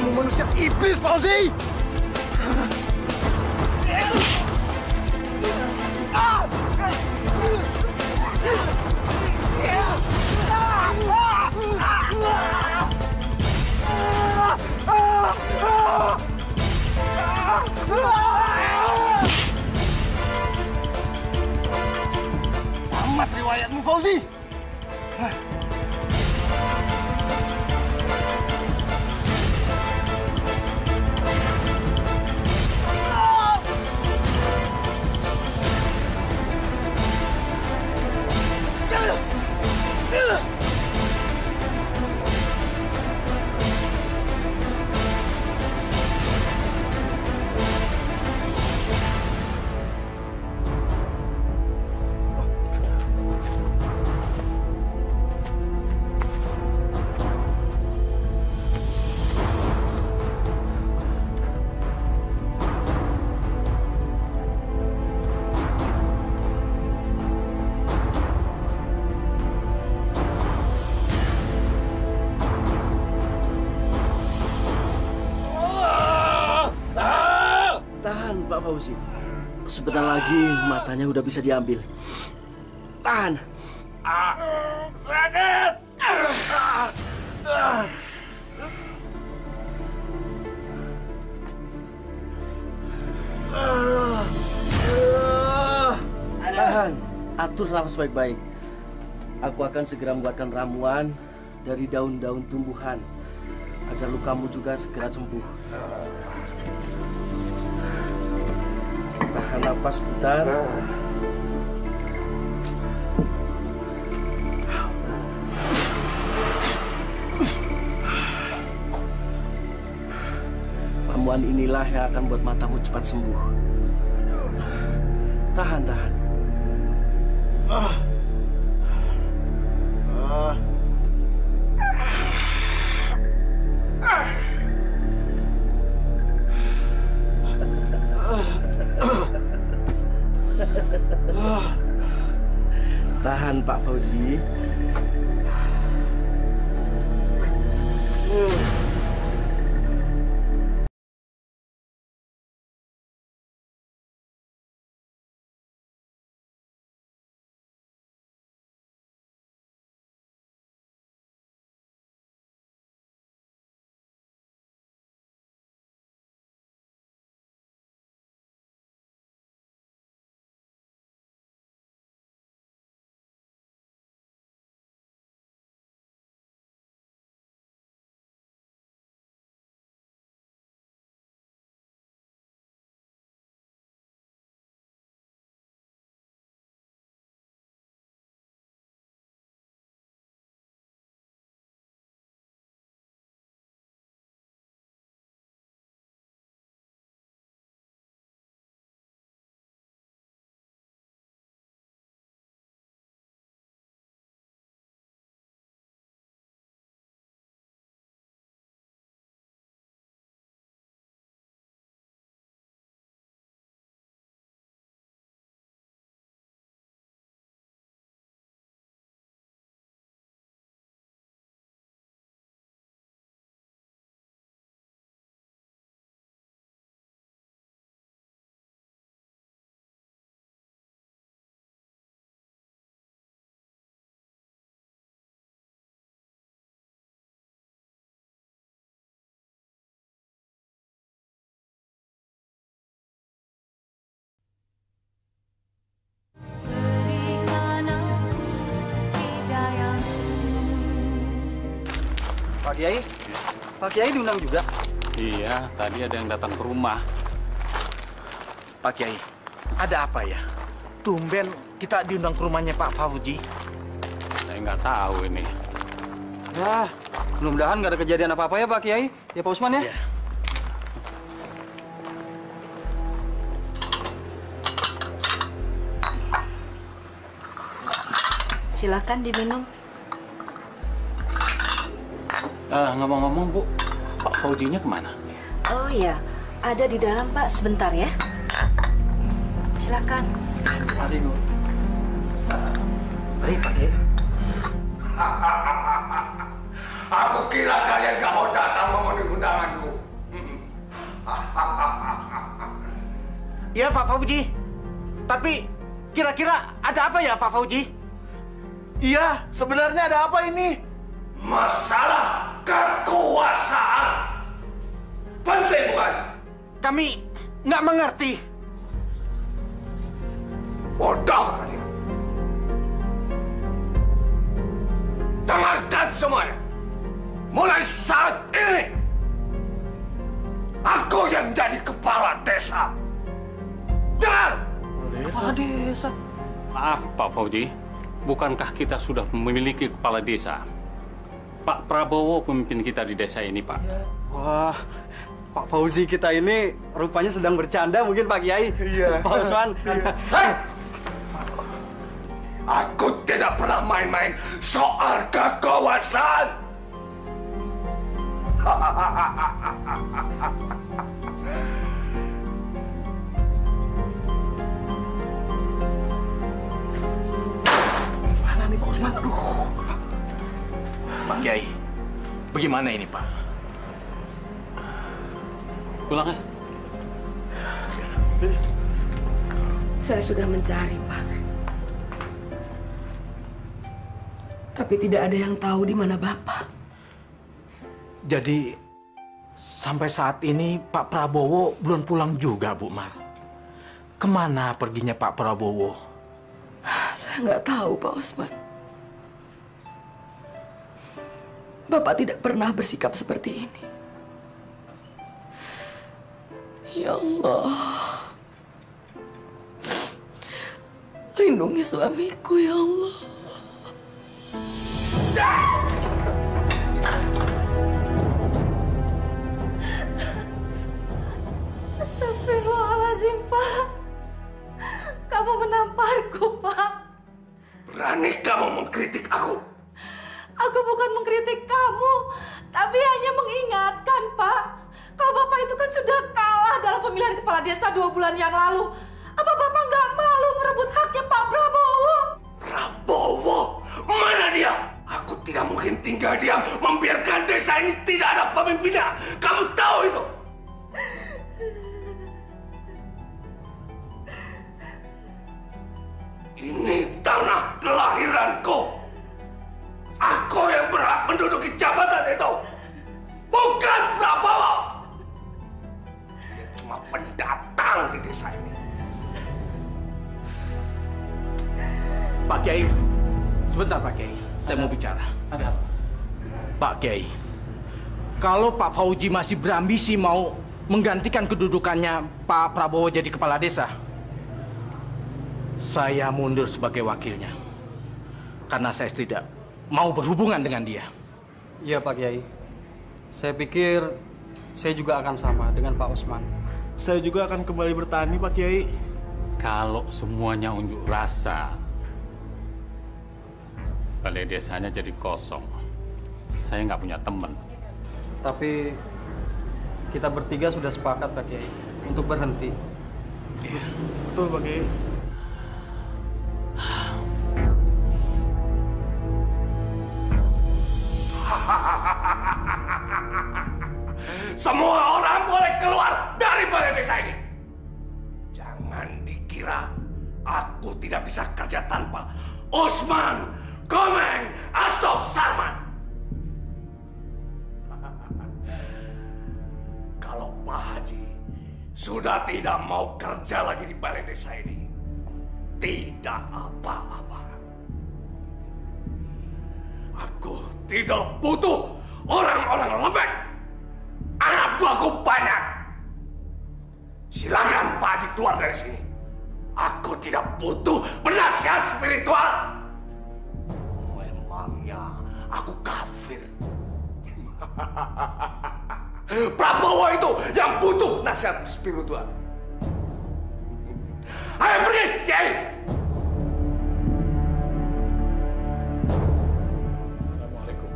Kamu manusia iblis, Fauzi! Tamat riwayatmu, Fauzi! Pak Fauzi, sebentar lagi matanya udah bisa diambil. Tahan. Sakit! Tahan. Atur nafas baik-baik. Aku akan segera membuatkan ramuan dari daun-daun tumbuhan agar lukamu juga segera sembuh. Tahan nafas sebentar. Ramuan inilah yang akan buat matamu cepat sembuh. Tahan, tahan. Tahan, Pak Fauzi. Pak Kiai? Pak Kiai diundang juga? Iya, tadi ada yang datang ke rumah. Pak Kiai, ada apa ya? Tumben kita diundang ke rumahnya Pak Fauzi. Saya nggak tahu ini. Ya, mudah-mudahan nggak ada kejadian apa-apa ya Pak Kiai. Ya Pak Usman ya? Ya. Silakan diminum. Ngomong-ngomong Bu, Pak Fauzinya kemana? Oh iya, ada di dalam Pak, sebentar ya. Silakan. Terima kasih Bu. Mari Pak Kiai. Aku kira kalian gak mau datang memenuhi undanganku. Iya, Pak Fauji. Tapi kira-kira ada apa ya, Pak Fauji? Iya, sebenarnya ada apa ini? Masalah kekuasaan. Penting bukan? Kami nggak mengerti. Bodoh kalian. Dengarkan semuanya. Mulai saat ini, aku yang menjadi kepala desa. Dengar! Kepala desa. Maaf, Pak Fauji. Bukankah kita sudah memiliki kepala desa? Pak Prabowo pemimpin kita di desa ini, Pak. Wah, Pak Fauzi kita ini rupanya sedang bercanda mungkin Pak Kiai. Iya. Pak Usman. Hei! Aku tidak pernah main-main soal kekuasaan. Mana nih Pak Usman? Aduh. Pak Kiai, bagaimana ini, Pak? Pulang ya. Saya sudah mencari, Pak. Tapi tidak ada yang tahu di mana Bapak. Jadi, sampai saat ini Pak Prabowo belum pulang juga, Bu Mar. Kemana perginya Pak Prabowo? Saya nggak tahu, Pak Usman. Bapak tidak pernah bersikap seperti ini. Ya Allah. Lindungi suamiku, ya Allah. Astagfirullahaladzim, Pak. Kamu menamparku, Pak. Berani kamu mengkritik aku? Aku bukan mengkritik kamu, tapi hanya mengingatkan, Pak. Kalau Bapak itu kan sudah kalah dalam pemilihan kepala desa 2 bulan yang lalu. Apa Bapak nggak malu merebut haknya Pak Prabowo? Prabowo? Mana dia? Aku tidak mungkin tinggal diam membiarkan desa ini tidak ada pemimpinnya. Kamu tahu itu? Ini tanah kelahiranku. Aku yang berhak menduduki jabatan itu. Bukan Prabowo. Dia cuma pendatang di desa ini. Pak Kiai, sebentar Pak Kiai, saya mau bicara. Ada apa? Pak Kiai, kalau Pak Fauji masih berambisi mau menggantikan kedudukannya Pak Prabowo jadi kepala desa, saya mundur sebagai wakilnya. Karena saya tidak mau berhubungan dengan dia. Iya Pak Kiai. Saya pikir saya juga akan sama dengan Pak Usman. Saya juga akan kembali bertani, Pak Kiai. Kalau semuanya unjuk rasa, balai desanya jadi kosong. Saya nggak punya teman. Tapi kita bertiga sudah sepakat Pak Kiai untuk berhenti. Betul, Pak Kiai. Semua orang boleh keluar dari balai desa ini. Jangan dikira aku tidak bisa kerja tanpa Usman, Komeng, atau Sarman. Kalau Pak Haji sudah tidak mau kerja lagi di balai desa ini, tidak apa-apa. Aku tidak butuh orang-orang lembek. Anak buahku banyak. Silakan Pak Haji keluar dari sini. Aku tidak butuh penasihat spiritual. Memangnya aku kafir? Prabowo itu yang butuh nasihat spiritual. Ayo pergi, Kiai. Assalamualaikum.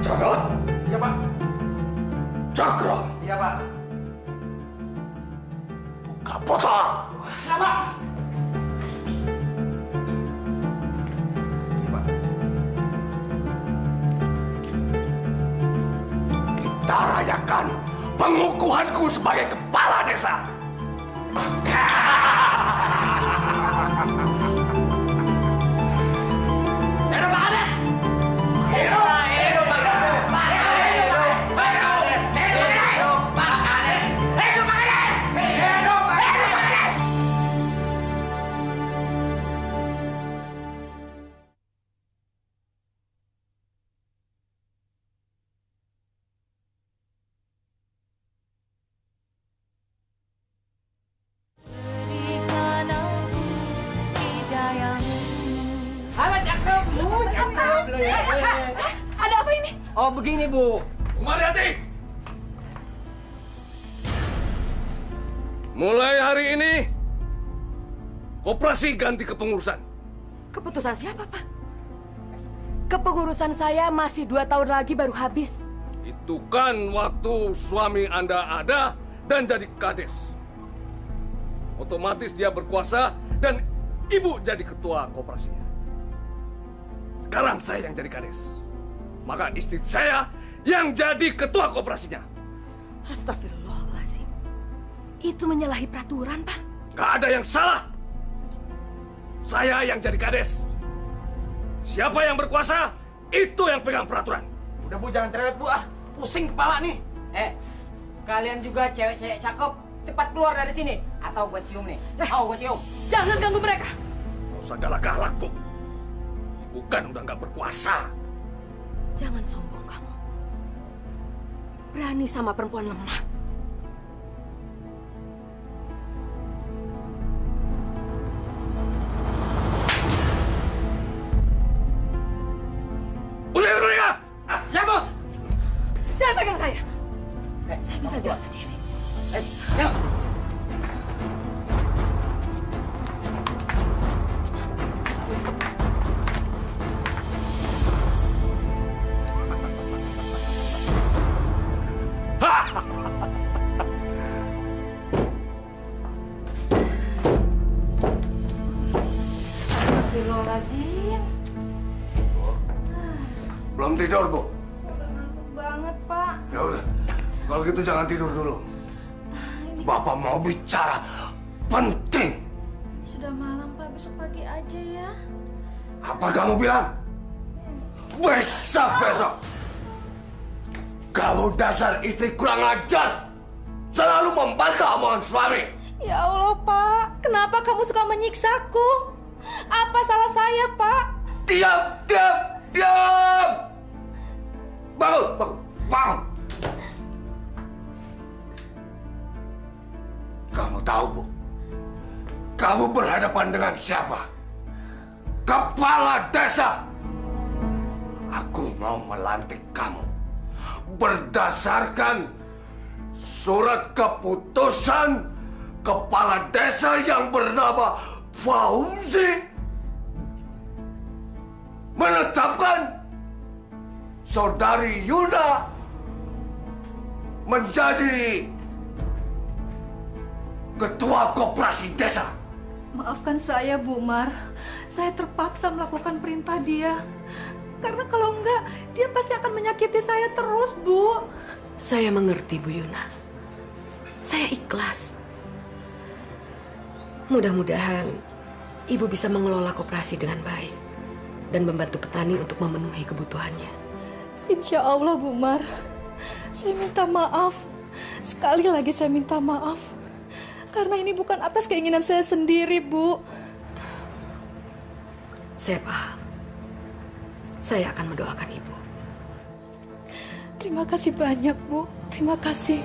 Cakro? Iya Pak. Cakro, Iya Pak. buka botol. Siapa? Iya Pak. kita rayakan pengukuhanku sebagai kepala desa. Hidup Pak Kades! Hidup Pak Kades! Hidup Pak Kades! Hidup Pak Kades! Hidup Pak Kades! Hidup Pak Kades! Hidup Pak Kades! Halo, cakep. Ada apa ini? Oh, begini, Bu. Mariati! Mulai hari ini, koperasi ganti kepengurusan. Keputusan siapa, Pak? Kepengurusan saya masih 2 tahun lagi baru habis. Itu kan waktu suami Anda ada dan jadi kades. Otomatis dia berkuasa dan Ibu jadi ketua koperasinya. Sekarang saya yang jadi kades. Maka istri saya yang jadi ketua koperasinya. Astagfirullahaladzim. Itu menyalahi peraturan, Pak. Gak ada yang salah. Saya yang jadi kades. Siapa yang berkuasa, itu yang pegang peraturan. Udah Bu, jangan cerewet Bu, pusing kepala nih. Kalian juga cewek-cewek cakep, cepat keluar dari sini. Atau gue cium nih. Gue cium. Jangan ganggu mereka. Gak usah galak-galak, Bu. Ibu kan udah gak berkuasa. Jangan sombong kamu. Berani sama perempuan lemah. Usir mereka! Siap, Bos. Jangan pegang saya. Saya bisa jalan sendiri. Yuk. Astagfirullahaladzim. Belum tidur, Bu? Ngantuk banget, Pak. Ya udah, kalau gitu jangan tidur dulu. Bapak mau bicara penting. Sudah malam, Pak. Besok pagi aja ya. Apa kamu bilang? Besok. Kamu dasar istri kurang ajar. Selalu membantah omongan suami. Ya Allah, Pak. Kenapa kamu suka menyiksaku? Apa salah saya, Pak? Diam! Bangun! Kamu tahu, Bu? Kamu berhadapan dengan siapa? Kepala desa! Aku mau melantik kamu berdasarkan surat keputusan kepala desa yang bernama Fauzi menetapkan Saudari Yuna menjadi ketua koperasi desa. Maafkan saya, Bu Mar. Saya terpaksa melakukan perintah dia. Karena kalau enggak, dia pasti akan menyakiti saya terus, Bu. Saya mengerti, Bu Yuna. Saya ikhlas. Mudah-mudahan Ibu bisa mengelola koperasi dengan baik dan membantu petani untuk memenuhi kebutuhannya. Insya Allah, Bu Mar. Saya minta maaf. Sekali lagi saya minta maaf. Karena ini bukan atas keinginan saya sendiri, Bu. Saya paham. Saya akan mendoakan Ibu. Terima kasih banyak, Bu. Terima kasih.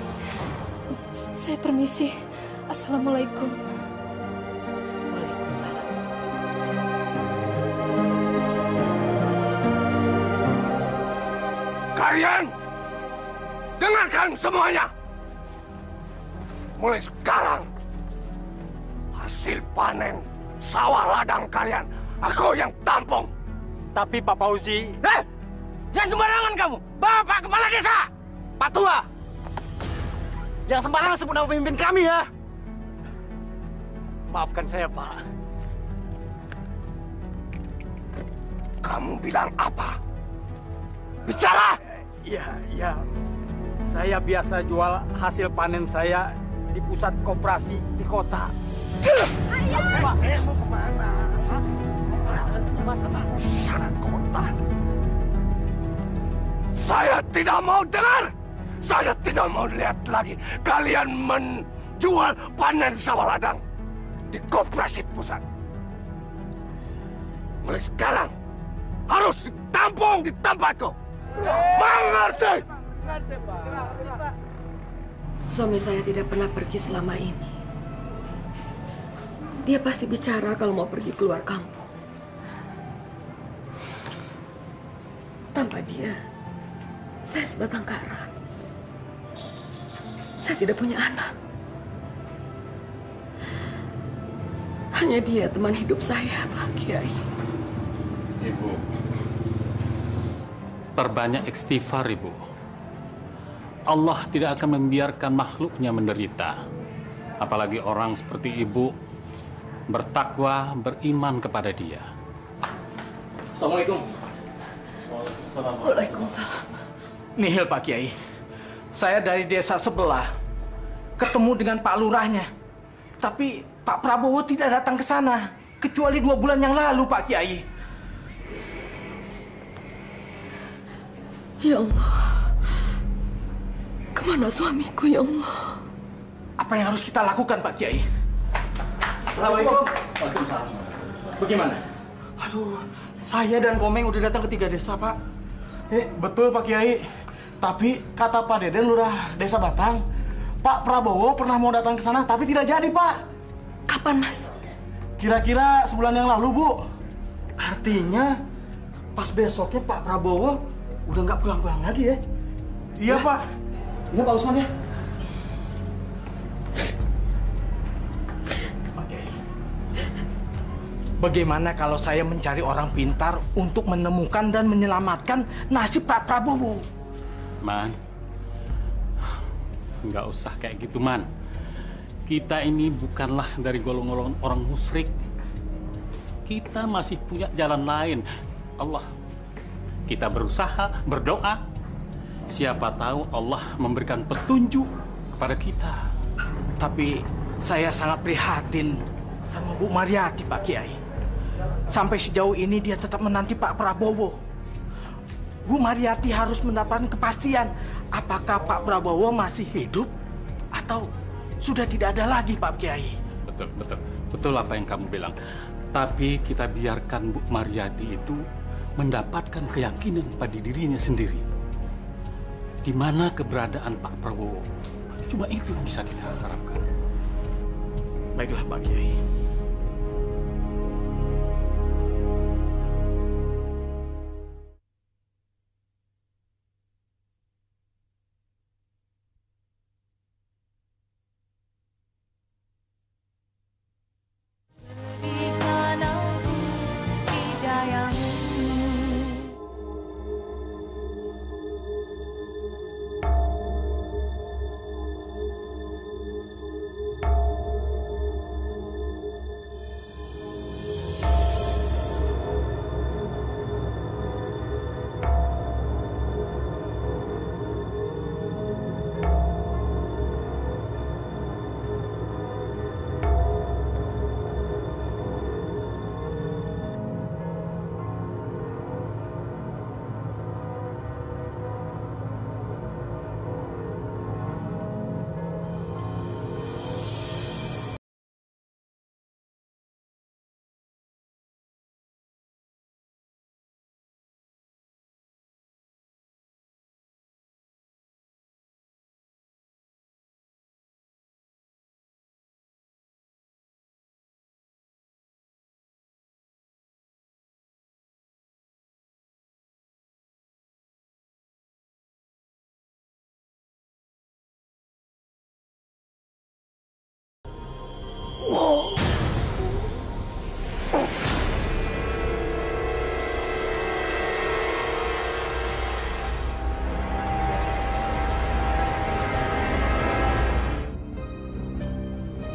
Saya permisi. Assalamualaikum. Waalaikumsalam. Kalian dengarkan semuanya. Mulai sekarang hasil panen sawah ladang kalian aku yang tampung. Tapi Pak Fauzi, Jangan sembarangan kamu. Bapak kepala desa. Pak Tua, jangan sembarangan sebut nama pemimpin kami ya. Maafkan saya, Pak. Kamu bilang apa? Bicara! Iya. Saya biasa jual hasil panen saya di pusat koperasi di kota. Pak, mau kemana? Pusat kota. Saya tidak mau dengar. Saya tidak mau lihat lagi kalian menjual panen sawah ladang di koperasi pusat. Mulai sekarang harus ditampung di tempatku. Mengerti? Suami saya tidak pernah pergi selama ini. Dia pasti bicara kalau mau pergi keluar kampung. Tanpa dia, saya sebatang kara. Saya tidak punya anak. Hanya dia teman hidup saya, Pak Kiai. Ibu, perbanyak istighfar, Ibu. Allah tidak akan membiarkan makhluknya menderita. Apalagi orang seperti Ibu bertakwa, beriman kepada Dia. Assalamualaikum. Waalaikumsalam. Nihil Pak Kiai. Saya dari desa sebelah. Ketemu dengan Pak Lurahnya. Tapi Pak Prabowo tidak datang ke sana. Kecuali 2 bulan yang lalu, Pak Kiai. Ya Allah. Kemana suamiku, ya Allah? Apa yang harus kita lakukan, Pak Kiai? Assalamualaikum. Waalaikumsalam. Bagaimana? Aduh, saya dan Komeng udah datang ke 3 desa, Pak. Betul Pak Kiai. Tapi kata Pak Deden lurah Desa Batang, Pak Prabowo pernah mau datang ke sana tapi tidak jadi, Pak. Kapan, Mas? Kira-kira sebulan yang lalu, Bu. Artinya pas besoknya Pak Prabowo udah nggak pulang-pulang lagi ya? Iya, Pak. Iya, Pak Usman ya? Oke. Bagaimana kalau saya mencari orang pintar untuk menemukan dan menyelamatkan nasib Pak Prabowo? Man, nggak usah kayak gitu, Man. Kita ini bukanlah dari golongan orang musyrik. Kita masih punya jalan lain. Allah, kita berusaha, berdoa. Siapa tahu Allah memberikan petunjuk kepada kita. Tapi saya sangat prihatin sama Bu Mariati, Pak Kiai. Sampai sejauh ini dia tetap menanti Pak Prabowo. Bu Mariati harus mendapatkan kepastian apakah Pak Prabowo masih hidup atau sudah tidak ada lagi, Pak Kiai. Betul apa yang kamu bilang. Tapi kita biarkan Bu Mariati itu mendapatkan keyakinan pada dirinya sendiri. Di mana keberadaan Pak Prabowo. Cuma itu yang bisa kita harapkan. Baiklah, Pak Kiai.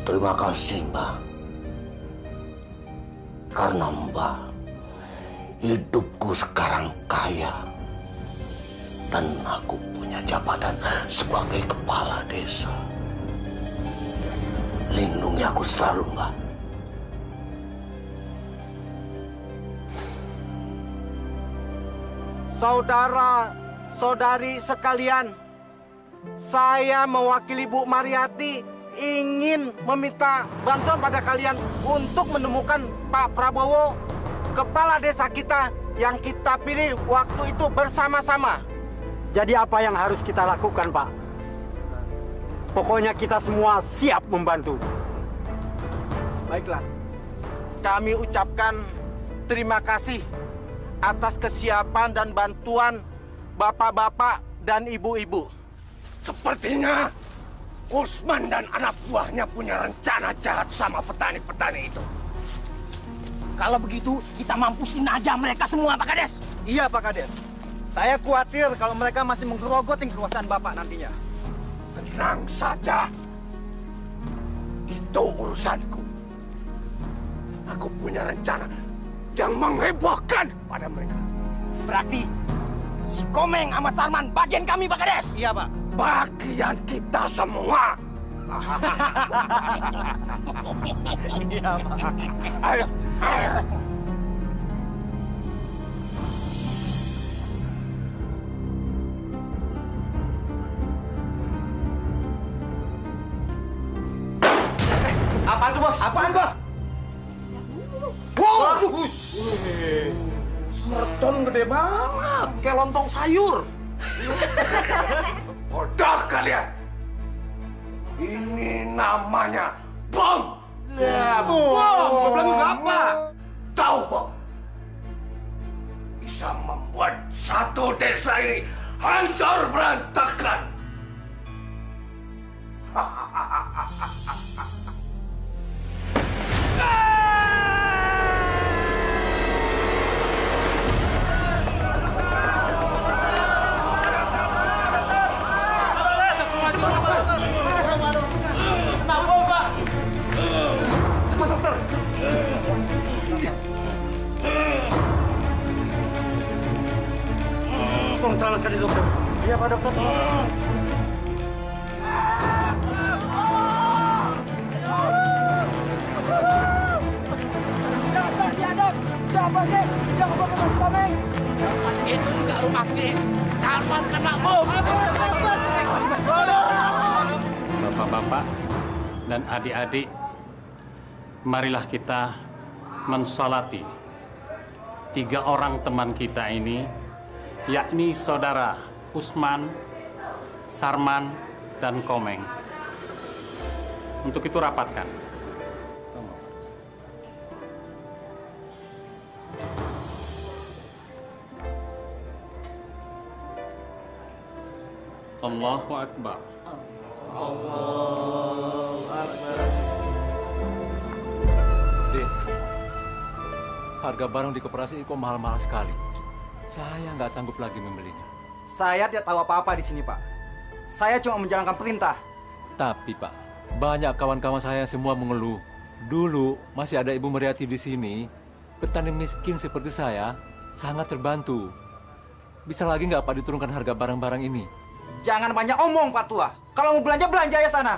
Terima kasih, Mbak. Karena Mbak, hidupku sekarang kaya. Dan aku punya jabatan sebagai kepala desa. Lindungi aku selalu, Mbak. Saudara-saudari sekalian, saya mewakili Bu Mariati ingin meminta bantuan pada kalian untuk menemukan Pak Prabowo, kepala desa kita yang kita pilih waktu itu bersama-sama. Jadi apa yang harus kita lakukan, Pak? Pokoknya kita semua siap membantu. Baiklah, kami ucapkan terima kasih atas kesiapan dan bantuan bapak-bapak dan ibu-ibu. Sepertinya Usman dan anak buahnya punya rencana jahat sama petani-petani itu. Kalau begitu, kita mampusin aja mereka semua, Pak Kades. Iya, Pak Kades. Saya khawatir kalau mereka masih menggerogotin kekuasaan Bapak nantinya. Tenang saja. Itu urusanku. Aku punya rencana yang menghebohkan pada mereka. Berarti si Komeng sama Sarman bagian kami, Pak Kades. Iya, Pak. Bagian kita semua. Iya, Pak. Ayo, ayo. Apaan tuh, Bos? Apaan, Bos? Wow, mercon gede banget, kayak lontong sayur. Bodoh kalian. Ini namanya bom. Ya, bom, gue bilang juga apa? Tahu, bom? Bisa membuat satu desa ini hancur berantakan. Tolong selamatkan di dokter. Iya, Pak Dokter. Dasar biadab! Siapa sih yang mau ke Komeng? Itu juga rumah kita. Karman kena bom. Bapak-bapak dan adik-adik, marilah kita mensolati 3 orang teman kita ini, yakni saudara Usman, Sarman, dan Komeng. Untuk itu rapatkan. Allahu Akbar. Dek, harga barang di koperasi kok mahal-mahal sekali. Saya nggak sanggup lagi membelinya. Saya tidak tahu apa-apa di sini, Pak. Saya cuma menjalankan perintah. Tapi Pak, banyak kawan-kawan saya semua mengeluh. Dulu masih ada Ibu Mariati di sini, petani miskin seperti saya sangat terbantu. Bisa lagi nggak Pak diturunkan harga barang-barang ini? Jangan banyak omong, Pak Tua. Kalau mau belanja, belanja ya sana.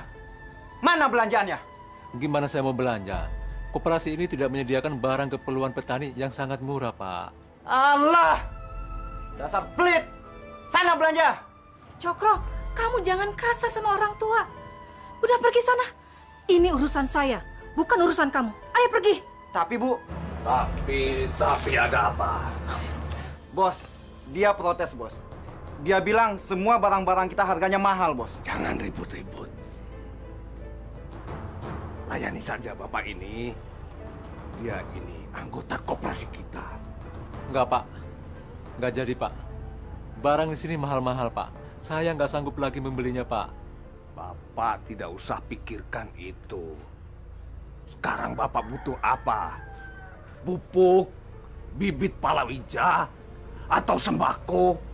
Mana belanjaannya? Gimana saya mau belanja? Koperasi ini tidak menyediakan barang keperluan petani yang sangat murah, Pak. Allah! Dasar pelit! Sana belanja! Cokro, kamu jangan kasar sama orang tua. Udah pergi sana. Ini urusan saya, bukan urusan kamu. Ayo pergi. Tapi, Bu... Tapi ada apa? Bos, dia protes, Bos. Dia bilang semua barang-barang kita harganya mahal, Bos. Jangan ribut-ribut. Layani saja Bapak ini. Dia ini anggota koperasi kita. Enggak, Pak. Enggak jadi, Pak. Barang di sini mahal-mahal, Pak. Saya nggak sanggup lagi membelinya, Pak. Bapak tidak usah pikirkan itu. Sekarang Bapak butuh apa? Pupuk, bibit palawija, atau sembako?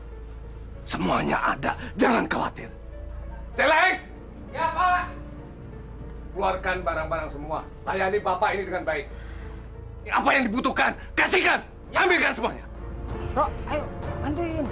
Semuanya ada, jangan khawatir. Celeng! Ya, Pak. Keluarkan barang-barang semua. Layani Bapak ini dengan baik. Apa yang dibutuhkan, kasihkan. Ambilkan semuanya. Bro, ayo, bantuin.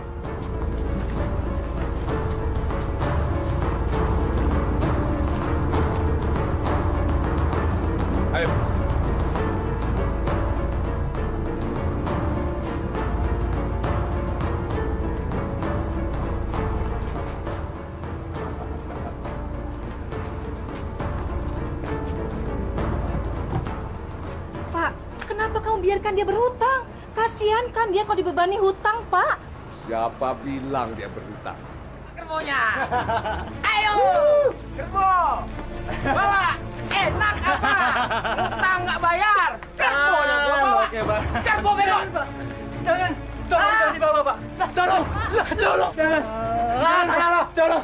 membiarkan dia berhutang. Kasihan kan dia kalau dibebani hutang, Pak. Siapa bilang dia berhutang? Gerbonya. Ayo, gerbo. Bawa. Enak apa? Hutang nggak bayar. Gerbonya gua bawa. Oke, Pak. Gerbo bego. Jangan. Tolong jangan dibawa, Pak. Tolong. Tolong. Jangan. Salah lo. Tolong.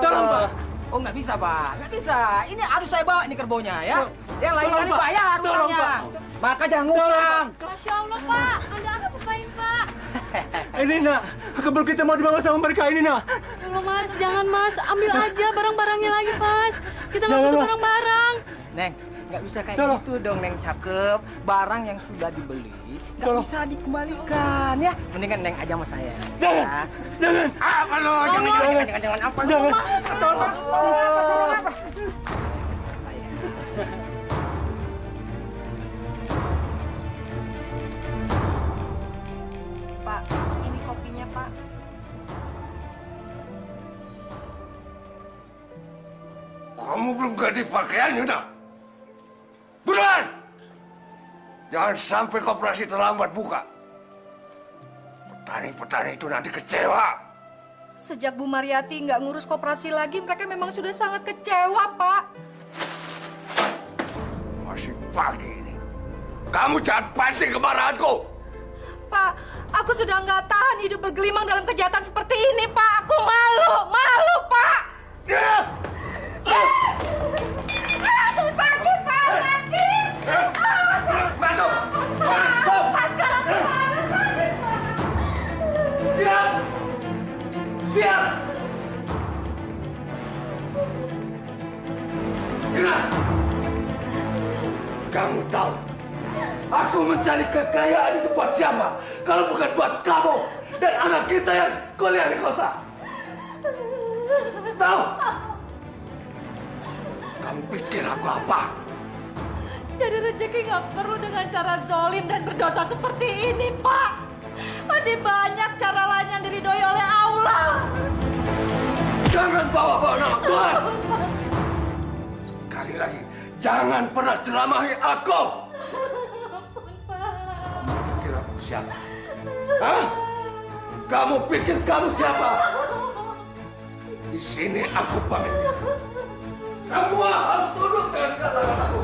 Tolong, Pak. Oh nggak bisa, Pak. Nggak bisa. Ini harus saya bawa ini gerbonya ya. Yang lain kali Pak. bayar Tolong, hutangnya. Pak. Maka jangan ngutang. Masya Allah, Pak. Ada apa-apain, Pak? Ini, Nak. Kebel kita mau dibawa sama mereka ini, Nak. Tolong, Mas. Jangan, Mas. Ambil aja barang-barangnya lagi, Mas. Kita nggak butuh barang-barang. Neng, nggak bisa kayak Tolong. gitu dong, Neng cakep. Barang yang sudah dibeli nggak Tolong. bisa dikembalikan ya. Mendingan Neng aja sama saya. Jangan. Ya. Jangan. Apa lo? Jangan apa lo? Jangan. Tolong. Pak, ini kopinya, Pak. Kamu belum ganti pakaian, Yuna? Buruan! Jangan sampai koperasi terlambat buka. Petani-petani itu nanti kecewa. Sejak Bu Mariati nggak ngurus koperasi lagi, mereka memang sudah sangat kecewa, Pak. Masih pagi ini. Kamu jangan pancing kemarahanku. Pak, aku sudah nggak tahan hidup bergelimang dalam kejahatan seperti ini, Pak. Aku malu, Pak. Aduh, sakit, Pak, sakit. Masuk! Pak, sekarang kepala sakit, Pak. Diam! Diam! Yuna! Kamu tahu, aku mencari kekayaan itu buat siapa? Kalau bukan buat kamu dan anak kita yang kuliah di kota. Tahu? Kamu pikir aku apa? Jadi rezeki nggak perlu dengan cara zolim dan berdosa seperti ini, Pak. Masih banyak cara lain yang diridhoi oleh Allah. Jangan bawa-bawa nama Tuhan. Sekali lagi, jangan pernah ceramahi aku. Pikir aku siapa? Hah? Kamu pikir kamu siapa? Di sini aku pamit. Semua harus tunduk dengan kata-kataku.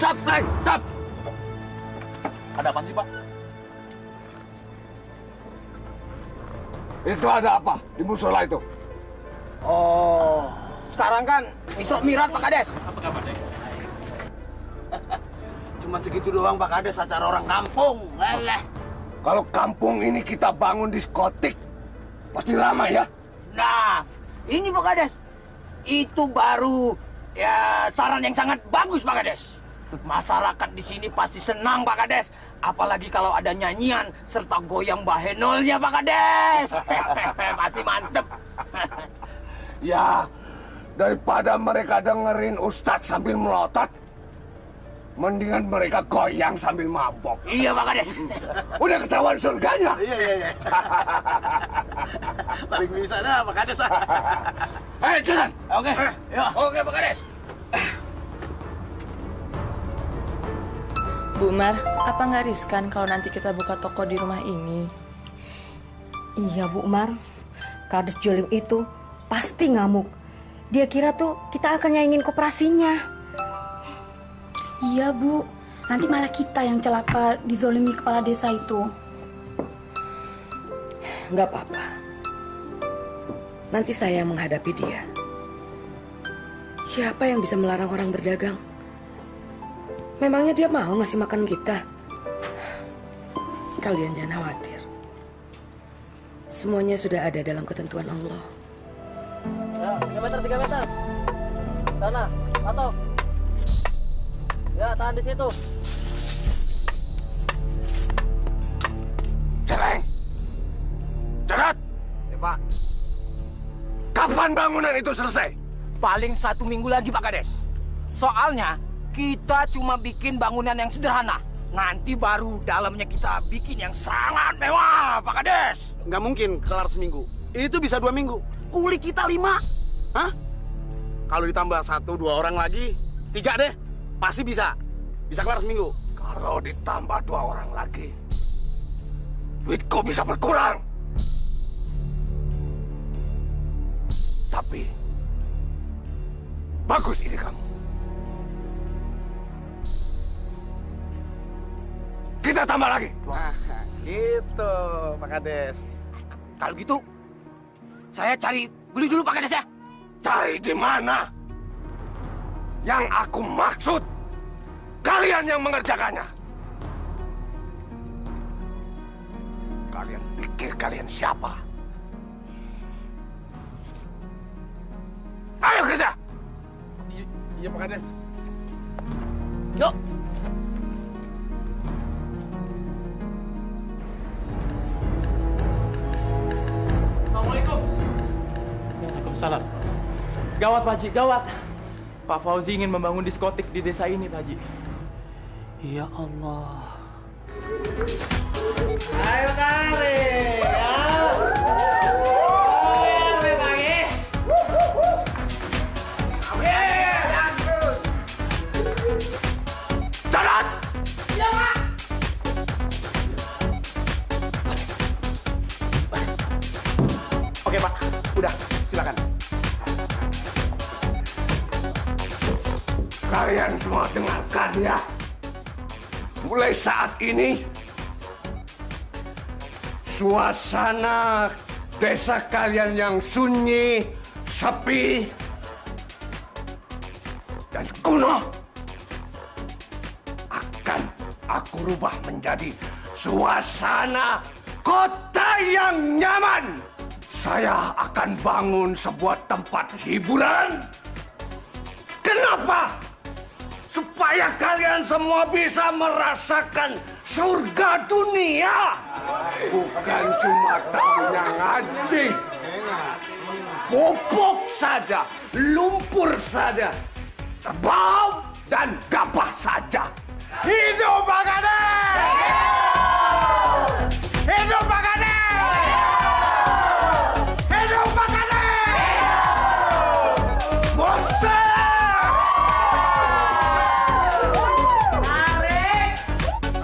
Stop, stop. Ada apaan sih, Pak? Itu ada apa di musola itu? Oh, sekarang kan Isra Mi'raj, Pak Kades. Apa kabar, Dek? Cuman segitu doang, Pak Kades, acara orang kampung. Leleh. Kalau kampung ini kita bangun diskotik, pasti lama ya? Nah, ini Pak Kades. Itu baru ya saran yang sangat bagus, Pak Kades. Masyarakat di sini pasti senang, Pak Kades. Apalagi kalau ada nyanyian serta goyang bahenolnya, Pak Kades. Pasti mantep. Ya, daripada mereka dengerin Ustadz sambil melotot, mendingan mereka goyang sambil mabok. Iya, Pak Kades. Udah ketahuan surganya. Iya. Paling bisa dah, Pak Kades. Ayo, jalan. Oke, yuk. Oke, Pak Kades. Bu Mar, apa nggak riskan kalau nanti kita buka toko di rumah ini? Iya, Bu Mar. Kades Jolim itu pasti ngamuk. Dia kira tuh kita akan nyaingin koperasinya. Iya, Bu. Nanti malah kita yang celaka dizolimi kepala desa itu. Nggak apa-apa. Nanti saya yang menghadapi dia. Siapa yang bisa melarang orang berdagang? Memangnya dia mau ngasih makan kita? Kalian jangan khawatir. Semuanya sudah ada dalam ketentuan Allah. Ya, 3 meter. Sana, patok. Ya, tahan di situ. Celeng. Cerat. Kapan bangunan itu selesai? Paling 1 minggu lagi, Pak Kades. Soalnya kita cuma bikin bangunan yang sederhana. Nanti baru dalamnya kita bikin yang sangat mewah, Pak Kades. Nggak mungkin kelar seminggu. Itu bisa 2 minggu. Kuli kita 5. Hah? Kalau ditambah 1-2 orang lagi, 3 deh. Pasti bisa. Bisa kelar seminggu. Kalau ditambah 2 orang lagi, duitku bisa berkurang. Tapi, bagus ide kamu. Kita tambah lagi. Gitu, Pak Kades. Kalau gitu, saya cari beli dulu, Pak Kades ya. Cari di mana? Yang aku maksud, kalian yang mengerjakannya. Kalian pikir kalian siapa? Ayo kerja! Iya, Pak Kades. Yuk! Assalamualaikum. Waalaikumsalam. Gawat, Pak Haji, gawat. Pak Fauzi ingin membangun diskotik di desa ini, Pak Haji. Ya Allah. Ayo tarik, ya. Jalan! Ya, Pak. Oke, Pak. Udah, silakan. Kalian semua dengarkan ya. Mulai saat ini, suasana desa kalian yang sunyi, sepi, dan kuno akan aku rubah menjadi suasana kota yang nyaman. Saya akan bangun sebuah tempat hiburan. Kenapa? Supaya kalian semua bisa merasakan surga dunia. Bukan cuma tahunya ngaji. Pupuk saja, lumpur saja, terbau dan gabah saja. Hidup Pak Kades! Hidup Pak Kades! Hidup Pak Kades! Bosan!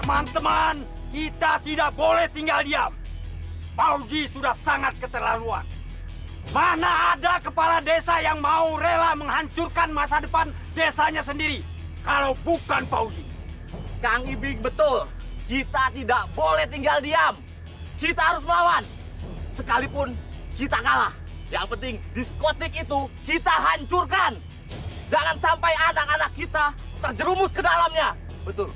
Teman-teman, kita tidak boleh tinggal diam. Fauzi sudah sangat keterlaluan. Mana ada kepala desa yang mau rela menghancurkan masa depan desanya sendiri kalau bukan Fauzi. Kang Ibing betul. Kita tidak boleh tinggal diam. Kita harus melawan. Sekalipun kita kalah. Yang penting diskotik itu kita hancurkan. Jangan sampai anak-anak kita terjerumus ke dalamnya. Betul.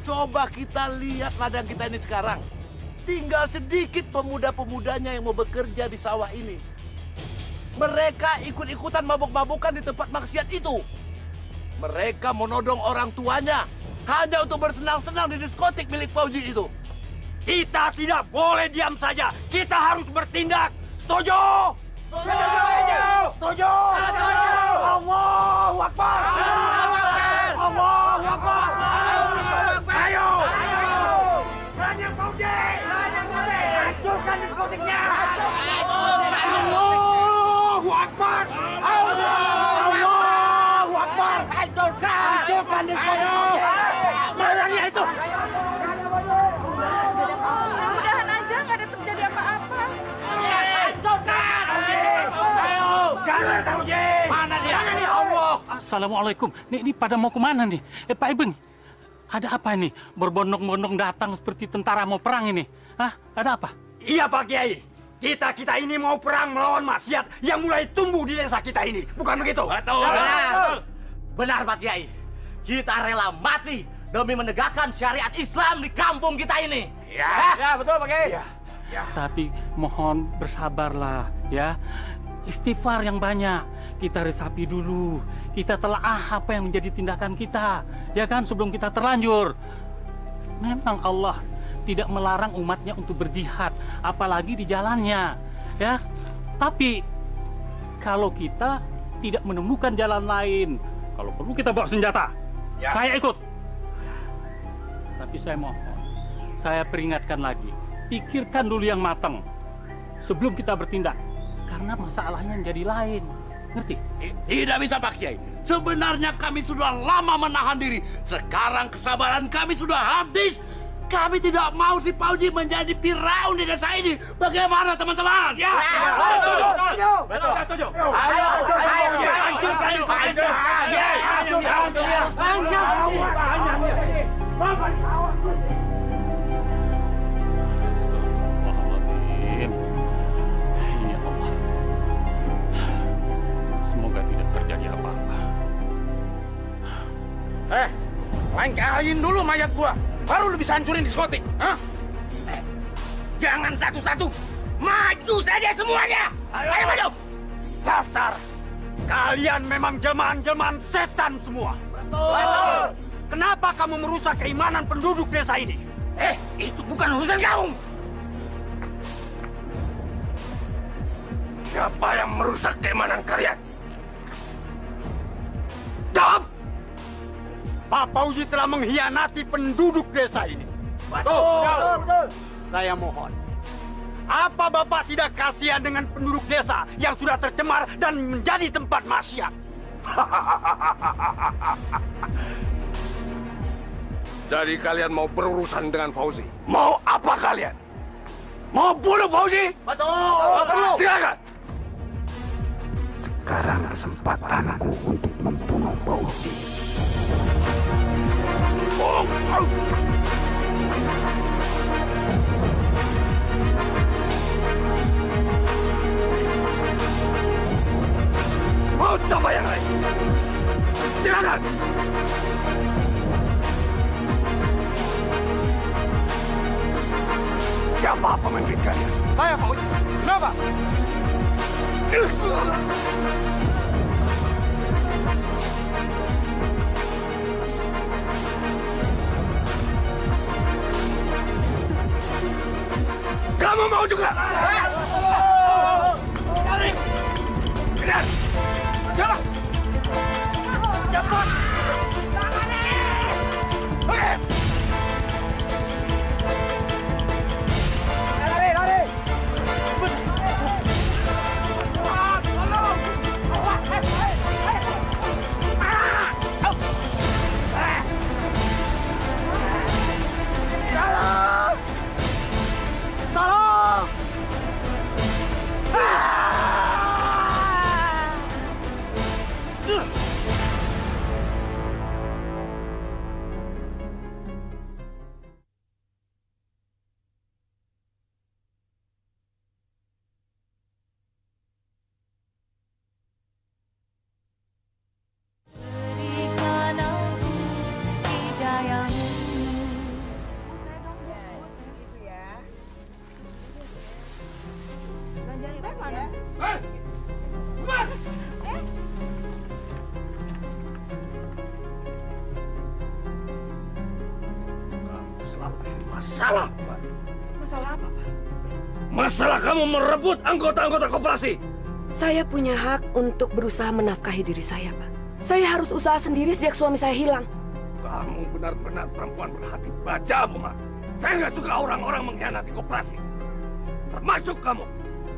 Coba kita lihat ladang kita ini sekarang. Tinggal sedikit pemuda-pemudanya yang mau bekerja di sawah ini. Mereka ikut-ikutan mabuk-mabukan di tempat maksiat itu. Mereka menodong orang tuanya hanya untuk bersenang-senang di diskotik milik Fauzi itu. Kita tidak boleh diam saja. Kita harus bertindak. Setuju? Setuju! Setuju! Setuju! Allahu Akbar! Allahu Akbar! Allahu Akbar! Ayo! Banyak Fauzi! Banyak Fauzi! Hancurkan diskotiknya! Allahu Akbar! Allahu Akbar! Hancurkan diskotiknya! Malangnya itu! Mudah-mudahan aja nggak ada terjadi apa-apa. Hancurkan! Ayo! Jangan Fauzi! Mana dia? Ya Allah! Assalamualaikum. Ini pada mau kemana nih? Pak Ibeng, ada apa ini? Berbondong-bondong datang seperti tentara mau perang ini. Hah? Ada apa? Iya Pak Kiai. Kita ini mau perang melawan maksiat yang mulai tumbuh di desa kita ini. Bukan begitu? Betul. Benar Pak Kiai. Kita rela mati demi menegakkan syariat Islam di kampung kita ini. Ya, betul Pak Kiai. Ya. Tapi mohon bersabarlah ya. Istighfar yang banyak. Kita resapi dulu. Kita telaah apa yang menjadi tindakan kita. Ya kan, sebelum kita terlanjur. Memang Allah tidak melarang umatnya untuk berjihad. Apalagi di jalannya. Ya. Tapi kalau kita tidak menemukan jalan lain. Kalau perlu kita bawa senjata. Ya. Saya ikut. Tapi saya mohon, saya peringatkan lagi, pikirkan dulu yang matang sebelum kita bertindak. Karena masalahnya menjadi lain. Ngerti? Tidak bisa Pak Kiai. Sebenarnya kami sudah lama menahan diri. Sekarang kesabaran kami sudah habis. Kami tidak mau si Fauzi menjadi Firaun di desa ini. Bagaimana teman-teman? Ya, Setuju. Ayo, hancurkan itu. Astagfirullahaladzim. Ya Allah. Semoga tidak terjadi apa-apa. Lengkain dulu mayat gua. Baru lu bisa hancurin diskotik. Hah? Jangan satu-satu. Maju saja semuanya. Ayo maju. Dasar! Kalian memang jelmaan-jelmaan setan semua. Betul. Kenapa kamu merusak keimanan penduduk desa ini? Itu bukan urusan kamu. Siapa yang merusak keimanan kalian? Jawab! Pak Fauzi telah mengkhianati penduduk desa ini. Betul. Saya mohon, apa Bapak tidak kasihan dengan penduduk desa yang sudah tercemar dan menjadi tempat maksiat? Jadi kalian mau berurusan dengan Fauzi? Mau apa kalian? Mau bunuh Fauzi? Betul. Silakan. Sekarang kesempatanku untuk membunuh Fauzi. Mau coba yang lain? Silakan. Siapa pemimpin kalian? Saya Fauzi. Kenapa? Kamu mau juga? Tarik! Benar! Cepat! Cepat! Oke! Lari! Tolong! Tolong! Masalah. Masalah apa, Pak? Masalah kamu merebut anggota-anggota koperasi. Saya punya hak untuk berusaha menafkahi diri saya, Pak. Saya harus usaha sendiri sejak suami saya hilang. Kamu benar-benar perempuan berhati baja, Buma. Saya nggak suka orang-orang mengkhianati koperasi. Termasuk kamu.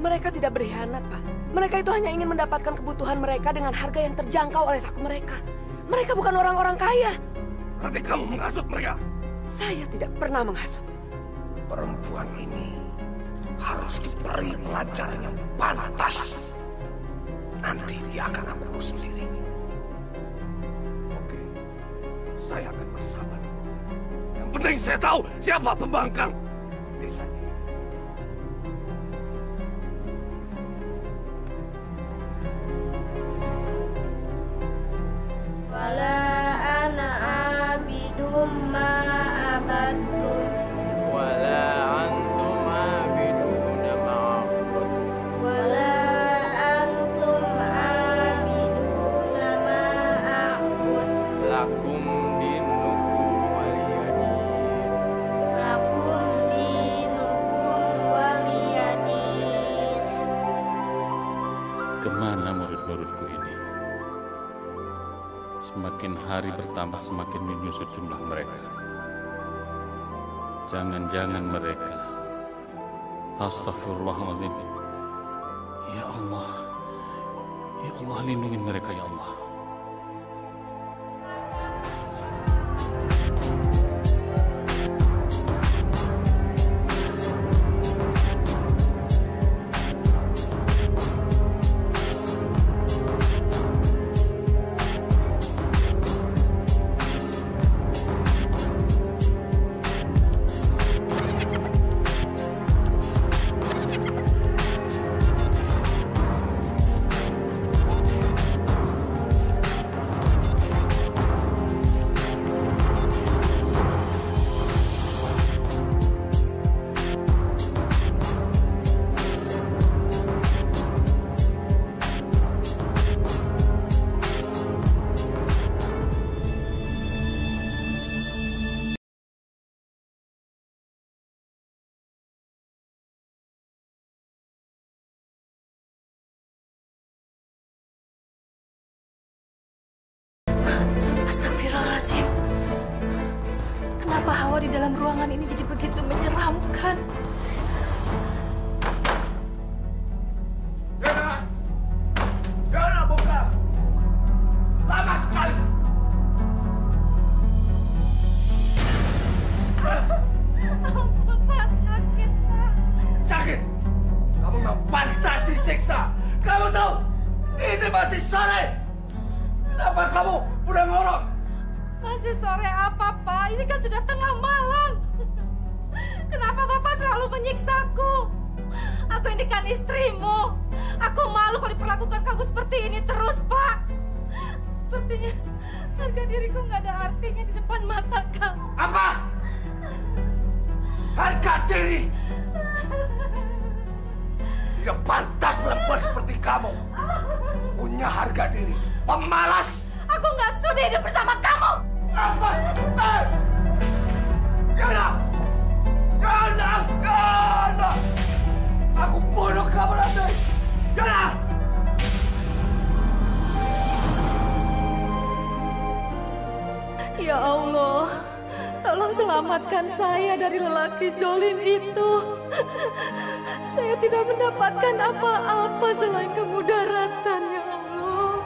Mereka tidak berkhianat, Pak. Mereka itu hanya ingin mendapatkan kebutuhan mereka dengan harga yang terjangkau oleh saku mereka. Mereka bukan orang-orang kaya. Berarti kamu menghasut mereka. Saya tidak pernah menghasut. Perempuan ini harus diberi pelajaran yang pantas. Nanti dia akan aku urus sendiri. Oke, saya akan bersabar. Yang penting saya tahu siapa pembangkang desa ini. Wala ana abidum ma abattum. Wala antum abiduna ma'abud. Wala antum abiduna ma a'bud. Lakum dinukum waliyadin. Lakum dinukum waliyadin. Kemana Semakin hari bertambah semakin menyusut jumlah mereka. Jangan-jangan mereka. Astagfirullahaladzim. Ya Allah. Ya Allah, lindungi mereka ya Allah. Astagfirullahaladzim. Kenapa hawa di dalam ruangan ini jadi begitu menyeramkan? Yana! Yana, buka! Lama sekali! Ampun, Pak, sakit, Pak. Sakit? Kamu memang pantas disiksa. Kamu tahu, ini masih sore. Kenapa kamu udah ngorok? Masih sore apa, Pak? Ini kan sudah tengah malam. Kenapa Bapak selalu menyiksaku? Aku ini kan istrimu. Aku malu kalau diperlakukan kamu seperti ini terus, Pak. Sepertinya harga diriku nggak ada artinya di depan mata kamu. Apa? Harga diri? Tidak pantas perempuan seperti kamu punya harga diri. Pemalas! Aku nggak sudi hidup bersama kamu! Apa? Yana! Yana! Yana! Aku bunuh kamu nanti! Yana! Ya Allah, tolong selamatkan saya dari lelaki zolim itu. Saya tidak mendapatkan apa-apa selain kemudaratan, ya Allah.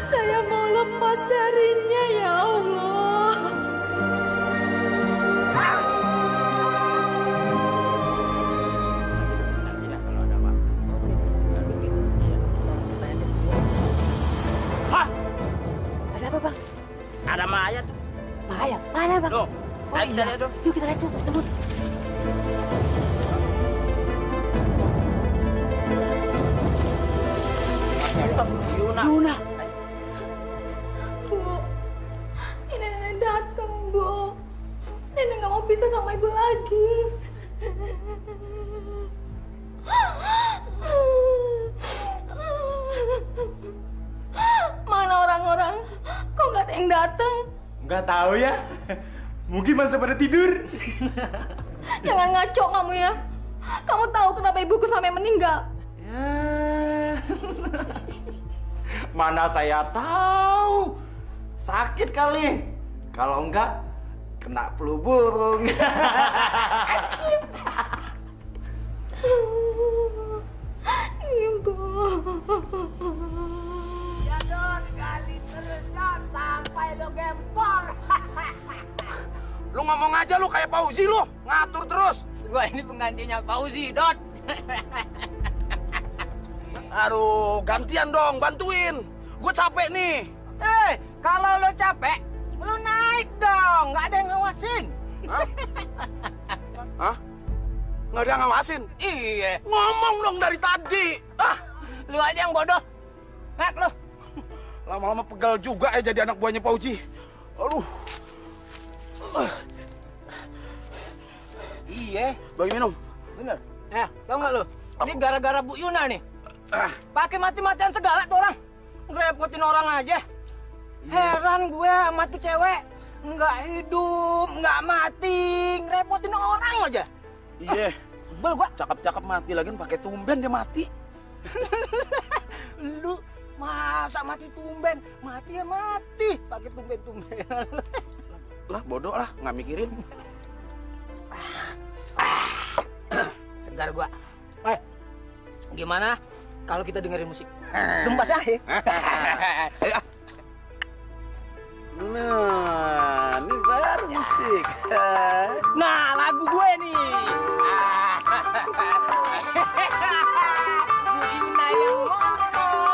Saya mau lepas darinya, ya Allah. Hah? Ada apa, Bang? Ada Maya tuh. Maya? Mana, Bang? Tuh, Oh, iya. Yuk kita lihat, tunggu. Yuna. Bu, ini nenek datang, Bu. Nenek nggak mau pisah sama ibu lagi. Mana orang-orang? Kok nggak ada yang datang? Nggak tahu ya. Mungkin masih pada tidur. Jangan ngaco kamu ya. Kamu tahu kenapa ibuku sampai meninggal? Mana saya tahu. Sakit kali. Kalau enggak, kena flu burung. Ibu. Jadon kali terus sampai lo gempor. Lu ngomong aja lu kayak Fauzi lu, ngatur terus. Gua ini penggantinya Fauzi, Dot. Aduh, gantian dong, bantuin. Gue capek nih. Kalau lo capek, lo naik dong, nggak ada yang ngawasin. Hah? Nggak ada yang ngawasin? Iya. Ngomong dong dari tadi. Lu aja yang bodoh. Hek lo. Lama-lama pegal juga ya jadi anak buahnya Fauzi. Aduh. Iya. Bagi minum. Bener. Tau nggak lo? Ini gara-gara Bu Yuna nih. Pakai mati-matian segala tuh orang. Ngerepotin orang aja. Heran gue sama tuh cewek. Nggak hidup, nggak mati. Ngerepotin orang aja. Iya. Sebel gua. Cakep-cakep mati lagi pakai tumben dia mati. Lu Masa mati tumben? Mati ya mati. Pakai tumben-tumben. Lah bodoh lah, nggak mikirin. Segar gua. Gimana kalau kita dengerin musik? Tumpas aja. Nah, ini baru musik. Nah, lagu gue nih. Budina yang montok.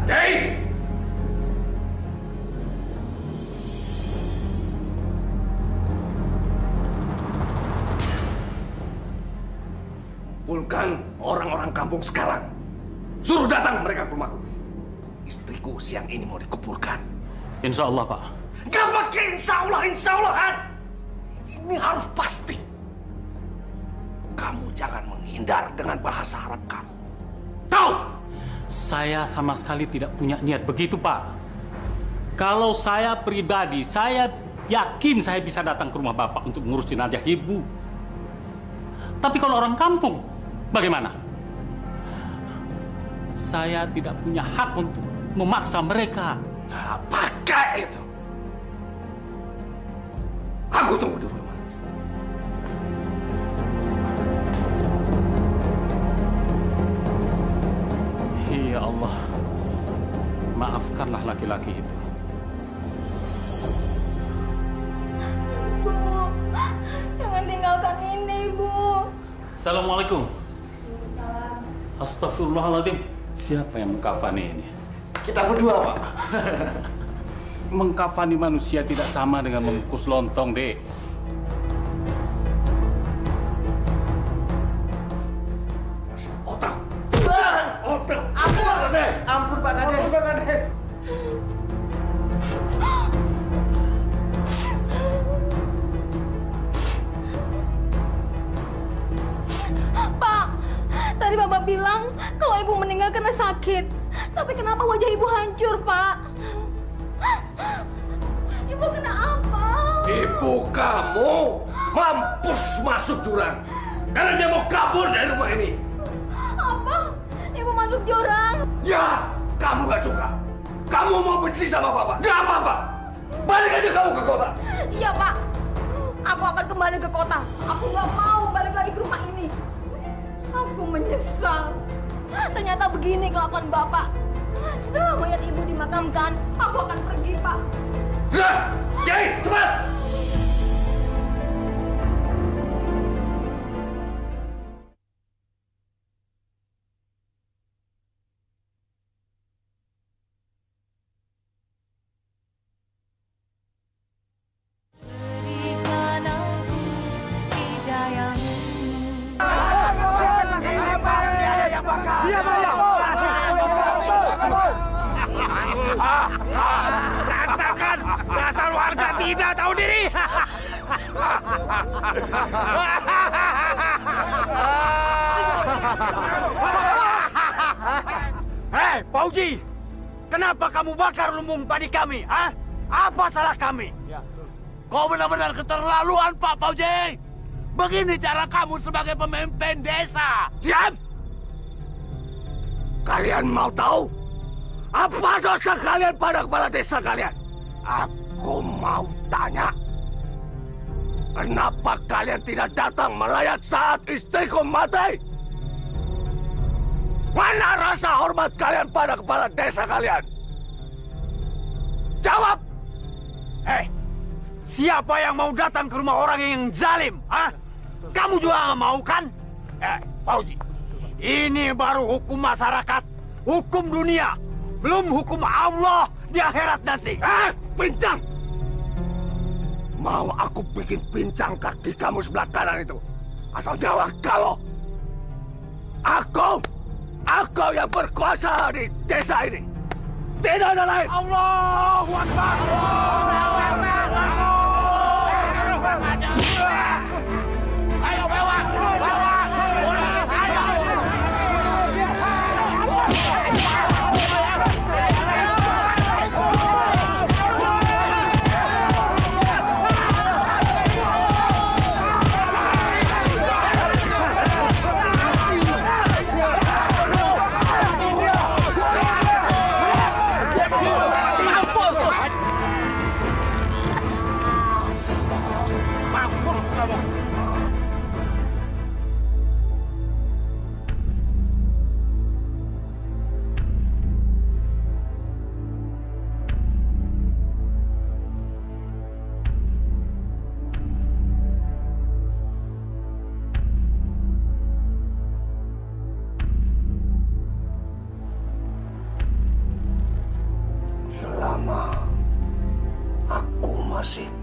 Dei! Kumpulkan orang-orang kampung sekarang. Suruh datang mereka ke rumahku. Istriku siang ini mau dikuburkan. Insya Allah, Pak. Gak pakai insya Allah, Ini harus pasti. Kamu jangan menghindar dengan bahasa Arab kamu. Tahu? Saya sama sekali tidak punya niat begitu, Pak. Kalau saya pribadi, saya yakin saya bisa datang ke rumah Bapak untuk mengurus jenazah Ibu. Tapi kalau orang kampung, bagaimana? Saya tidak punya hak untuk memaksa mereka. Nah, pakai itu. Aku tunggu di rumah. Ya Allah, maafkanlah laki-laki itu. Bu, jangan tinggalkan ini, Bu. Assalamualaikum. Astagfirullahaladzim. Siapa yang mengkafani ini? Kita berdua, Pak. Mengkafani manusia tidak sama dengan membungkus lontong, Dek. Otak. Ampun, Pak Kades. Pak, tadi Bapak bilang kalau Ibu meninggal karena sakit. Tapi kenapa wajah Ibu hancur, Pak? Ibu kena apa? Ibu kamu mampus masuk jurang. Karena dia mau kabur dari rumah ini. Apa? Ibu masuk jurang? Ya, kamu gak suka. Kamu mau benci sama Bapak. Gak apa-apa. Balik aja kamu ke kota. Iya, Pak. Aku akan kembali ke kota. Aku nggak mau balik lagi ke rumah ini. Aku menyesal. Ternyata begini kelakuan Bapak. Setelah mayat Ibu dimakamkan, aku akan pergi, Pak. Sudah, Kiai, cepat. Rasakan dasar warga tidak tahu diri. Hei, Pauji, kenapa kamu bakar lumbung padi kami? Ah? Apa salah kami? Kau benar-benar keterlaluan, Pak Pauji. Begini cara kamu sebagai pemimpin desa. Diam! Kalian mau tahu? Apa dosa kalian pada kepala desa kalian? Aku mau tanya. Kenapa kalian tidak datang melayat saat istriku mati? Mana rasa hormat kalian pada kepala desa kalian? Jawab! Siapa yang mau datang ke rumah orang yang zalim? Ah? Kamu juga nggak mau kan? Pauji, ini baru hukum masyarakat, hukum dunia, belum hukum Allah di akhirat nanti. Pincang! Mau aku bikin pincang kaki kamu sebelah kanan itu? Atau jawab kalau aku yang berkuasa di desa ini. Tidak ada lain. Allahu Akbar. Ayo bawa.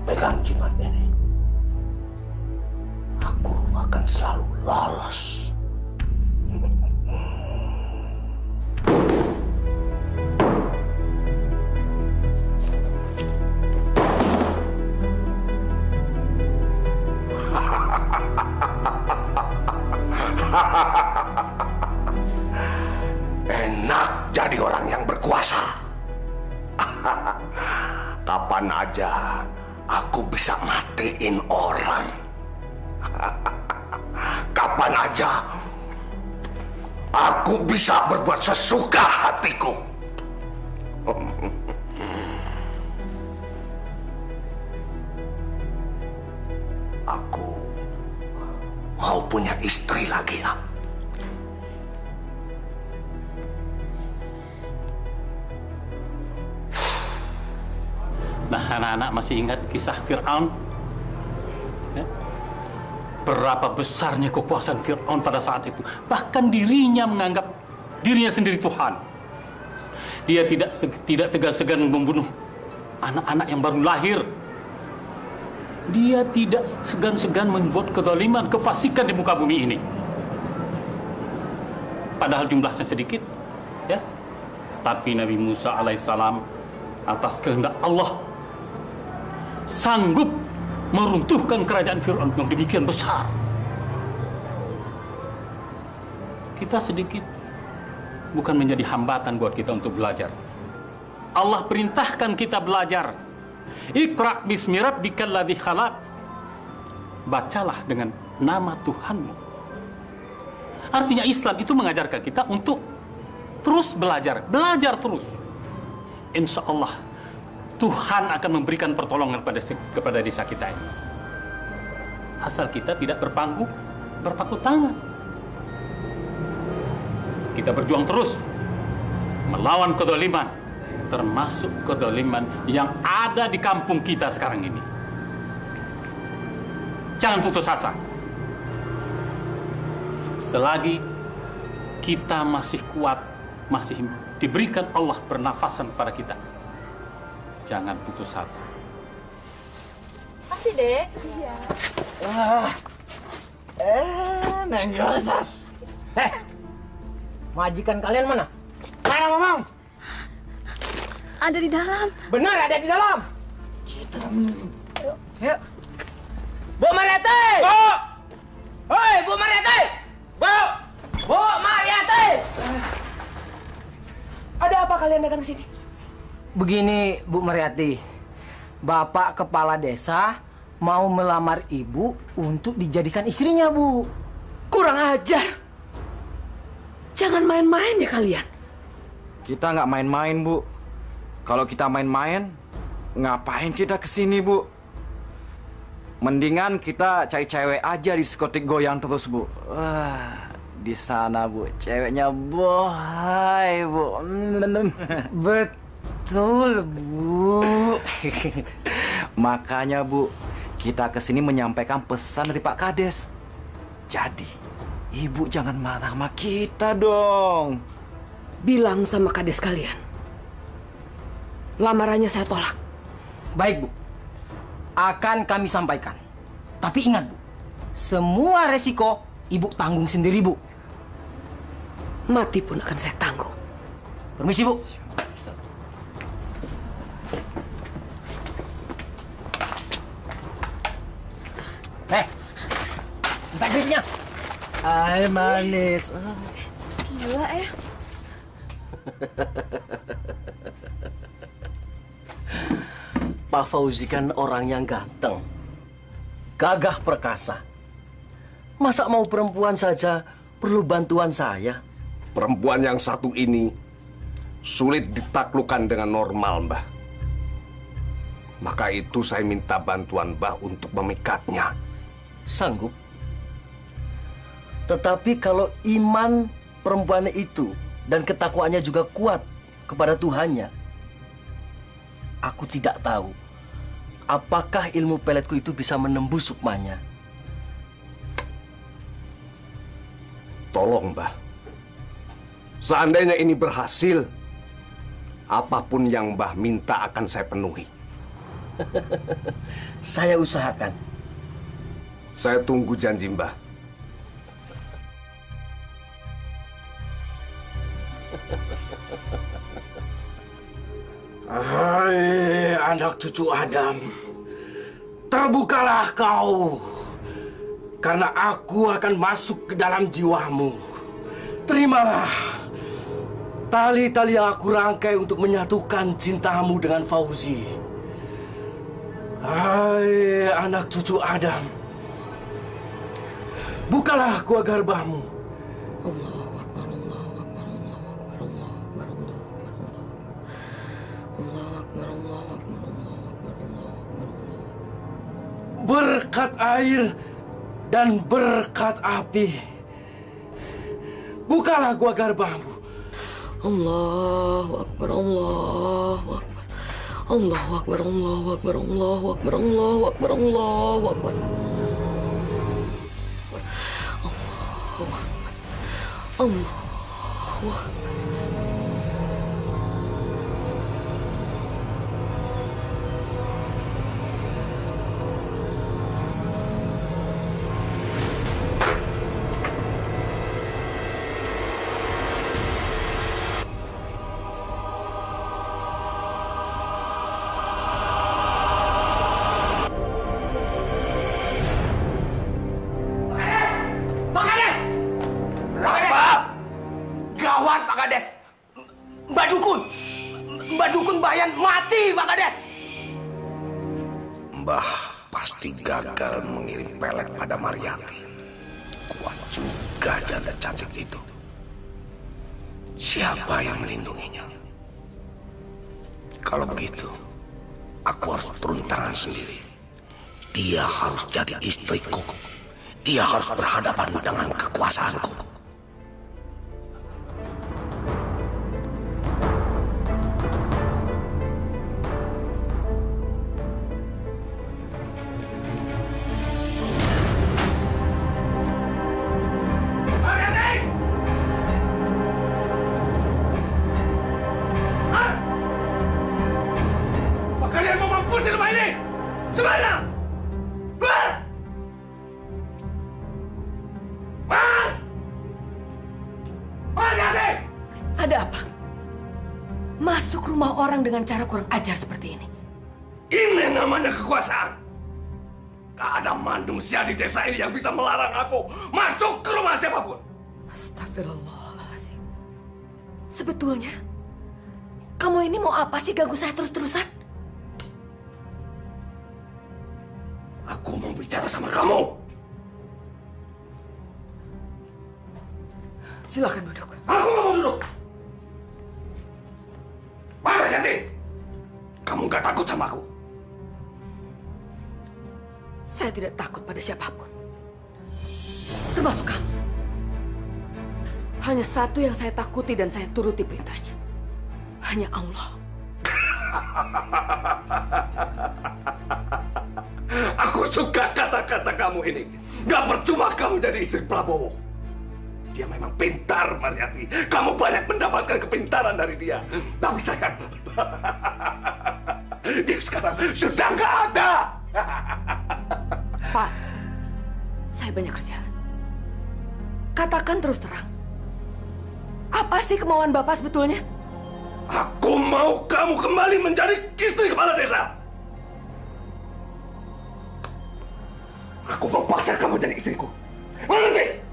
pegang jimat ini, aku akan selalu lolos. Enak jadi orang yang berkuasa. Kapan aja aku bisa matiin orang. Kapan aja aku bisa berbuat sesuka hatiku. Aku mau punya istri lagi ya. Nah, anak-anak masih ingat kisah Fir'aun? Ya? Berapa besarnya kekuasaan Fir'aun pada saat itu. Bahkan dirinya menganggap dirinya sendiri Tuhan. Dia tidak segan-segan membunuh anak-anak yang baru lahir. Dia tidak segan-segan membuat kezaliman, kefasikan di muka bumi ini. Padahal jumlahnya sedikit, ya. Tapi Nabi Musa alaihissalam atas kehendak Allah sanggup meruntuhkan kerajaan Fir'aun yang demikian besar. Kita sedikit bukan menjadi hambatan buat kita untuk belajar. Allah perintahkan kita belajar. Iqra' bismi rabbikal ladzi khalaq. Bacalah dengan nama Tuhanmu. Artinya Islam itu mengajarkan kita untuk terus belajar terus. Insya Allah Tuhan akan memberikan pertolongan kepada desa kita ini. Asal kita tidak berpangku tangan. Kita berjuang terus melawan kezaliman, termasuk kezaliman yang ada di kampung kita sekarang ini. Jangan putus asa. Selagi kita masih kuat, masih diberikan Allah pernafasan kepada kita, jangan putus asa. Makasih, Dek. Iya. Neng Yosef. Majikan kalian mana? Mana ngomong? Ada di dalam. Benar, ada di dalam. Yuk. Bu Mariati! Bu! Hoi, Bu Mariati! Bu! Bu Mariati! Ada apa kalian datang ke sini? Begini, Bu Mariati. Bapak kepala desa mau melamar ibu untuk dijadikan istrinya, Bu. Kurang ajar. Jangan main-main ya kalian. Kita nggak main-main, Bu. Kalau kita main-main, ngapain kita kesini, Bu? Mendingan kita cari cewek aja di diskotik goyang terus, Bu. Wah, di sana, Bu, ceweknya bohai, Bu. Betul, Bu. Makanya, Bu, kita kesini menyampaikan pesan dari Pak Kades. Jadi, Ibu jangan marah sama kita dong. Bilang sama Kades kalian. Lamarannya saya tolak. Baik, Bu. Akan kami sampaikan. Tapi ingat, Bu. Semua resiko Ibu tanggung sendiri, Bu. Mati pun akan saya tanggung. Permisi, Bu. Minta duitnya. Hai, manis. Gila ya. Pak Fauzi kan orang yang ganteng, gagah perkasa. Masa mau perempuan saja perlu bantuan saya? Perempuan yang satu ini sulit ditaklukkan dengan normal, Mbah. Maka itu saya minta bantuan Mbah untuk memikatnya. Sanggup. Tetapi kalau iman perempuan itu dan ketakwaannya juga kuat kepada Tuhannya, aku tidak tahu apakah ilmu peletku itu bisa menembus sukmanya. Tolong, Mbah. Seandainya ini berhasil, apapun yang Mbah minta akan saya penuhi. Saya usahakan. Saya tunggu janji Mbah. Hai anak cucu Adam, terbukalah kau, karena aku akan masuk ke dalam jiwamu. Terimalah tali-tali yang aku rangkai untuk menyatukan cintamu dengan Fauzi. Hai anak cucu Adam, bukalah gua garbamu. Berkat air dan berkat api, bukalah gua garbamu. Allahu Akbar, Allahu Akbar, Allahu Akbar, Allahu Akbar, Allahu Akbar, Allahu Akbar, Allahu Akbar, Allahu Akbar, Allahu Akbar. Mbak Dukun Bayan mati, Pak Kades. Mbah pasti gagal mengirim pelet pada Mariati. Kuat juga janda cantik itu. Siapa yang melindunginya? Kalau begitu, aku harus turun tangan sendiri. Dia harus jadi istriku. Dia harus berhadapan dengan kekuasaanku. Ada apa? Masuk rumah orang dengan cara kurang ajar seperti ini. Ini namanya kekuasaan. Gak ada manusia di desa ini yang bisa melarang aku masuk ke rumah siapapun. Astagfirullahaladzim. Sebetulnya, kamu ini mau apa sih ganggu saya terus-terusan? Aku mau bicara sama kamu. Silakan duduk. Aku nggak mau duduk. Mana Yanti? Kamu nggak takut sama aku? Saya tidak takut pada siapapun. Termasuk kamu. Hanya satu yang saya takuti dan saya turuti perintahnya. Hanya Allah. Aku suka kata-kata kamu ini. Gak percuma kamu jadi istri Prabowo. Dia memang pintar, Mariati. Kamu banyak mendapatkan kepintaran dari dia. Tapi sayang, dia sekarang sudah nggak ada. Pak, saya banyak kerjaan. Katakan terus terang. Apa sih kemauan Bapak sebetulnya? Aku mau kamu kembali menjadi istri kepala desa. Aku mau paksa kamu jadi istriku. Mengerti?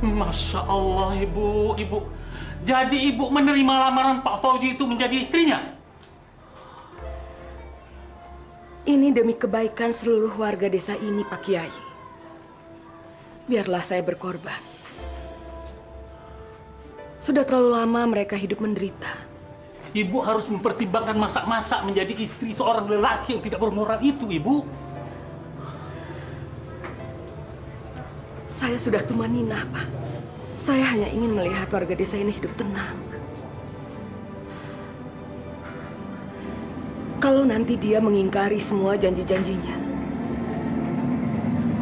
Masya Allah, Ibu. Jadi Ibu menerima lamaran Pak Fauzi itu menjadi istrinya? Ini demi kebaikan seluruh warga desa ini, Pak Kiai. Biarlah saya berkorban. Sudah terlalu lama mereka hidup menderita. Ibu harus mempertimbangkan masak-masak menjadi istri seorang lelaki yang tidak bermoral itu, Ibu. Saya sudah tumaninah, Pak. Saya hanya ingin melihat warga desa ini hidup tenang. Kalau nanti dia mengingkari semua janji-janjinya,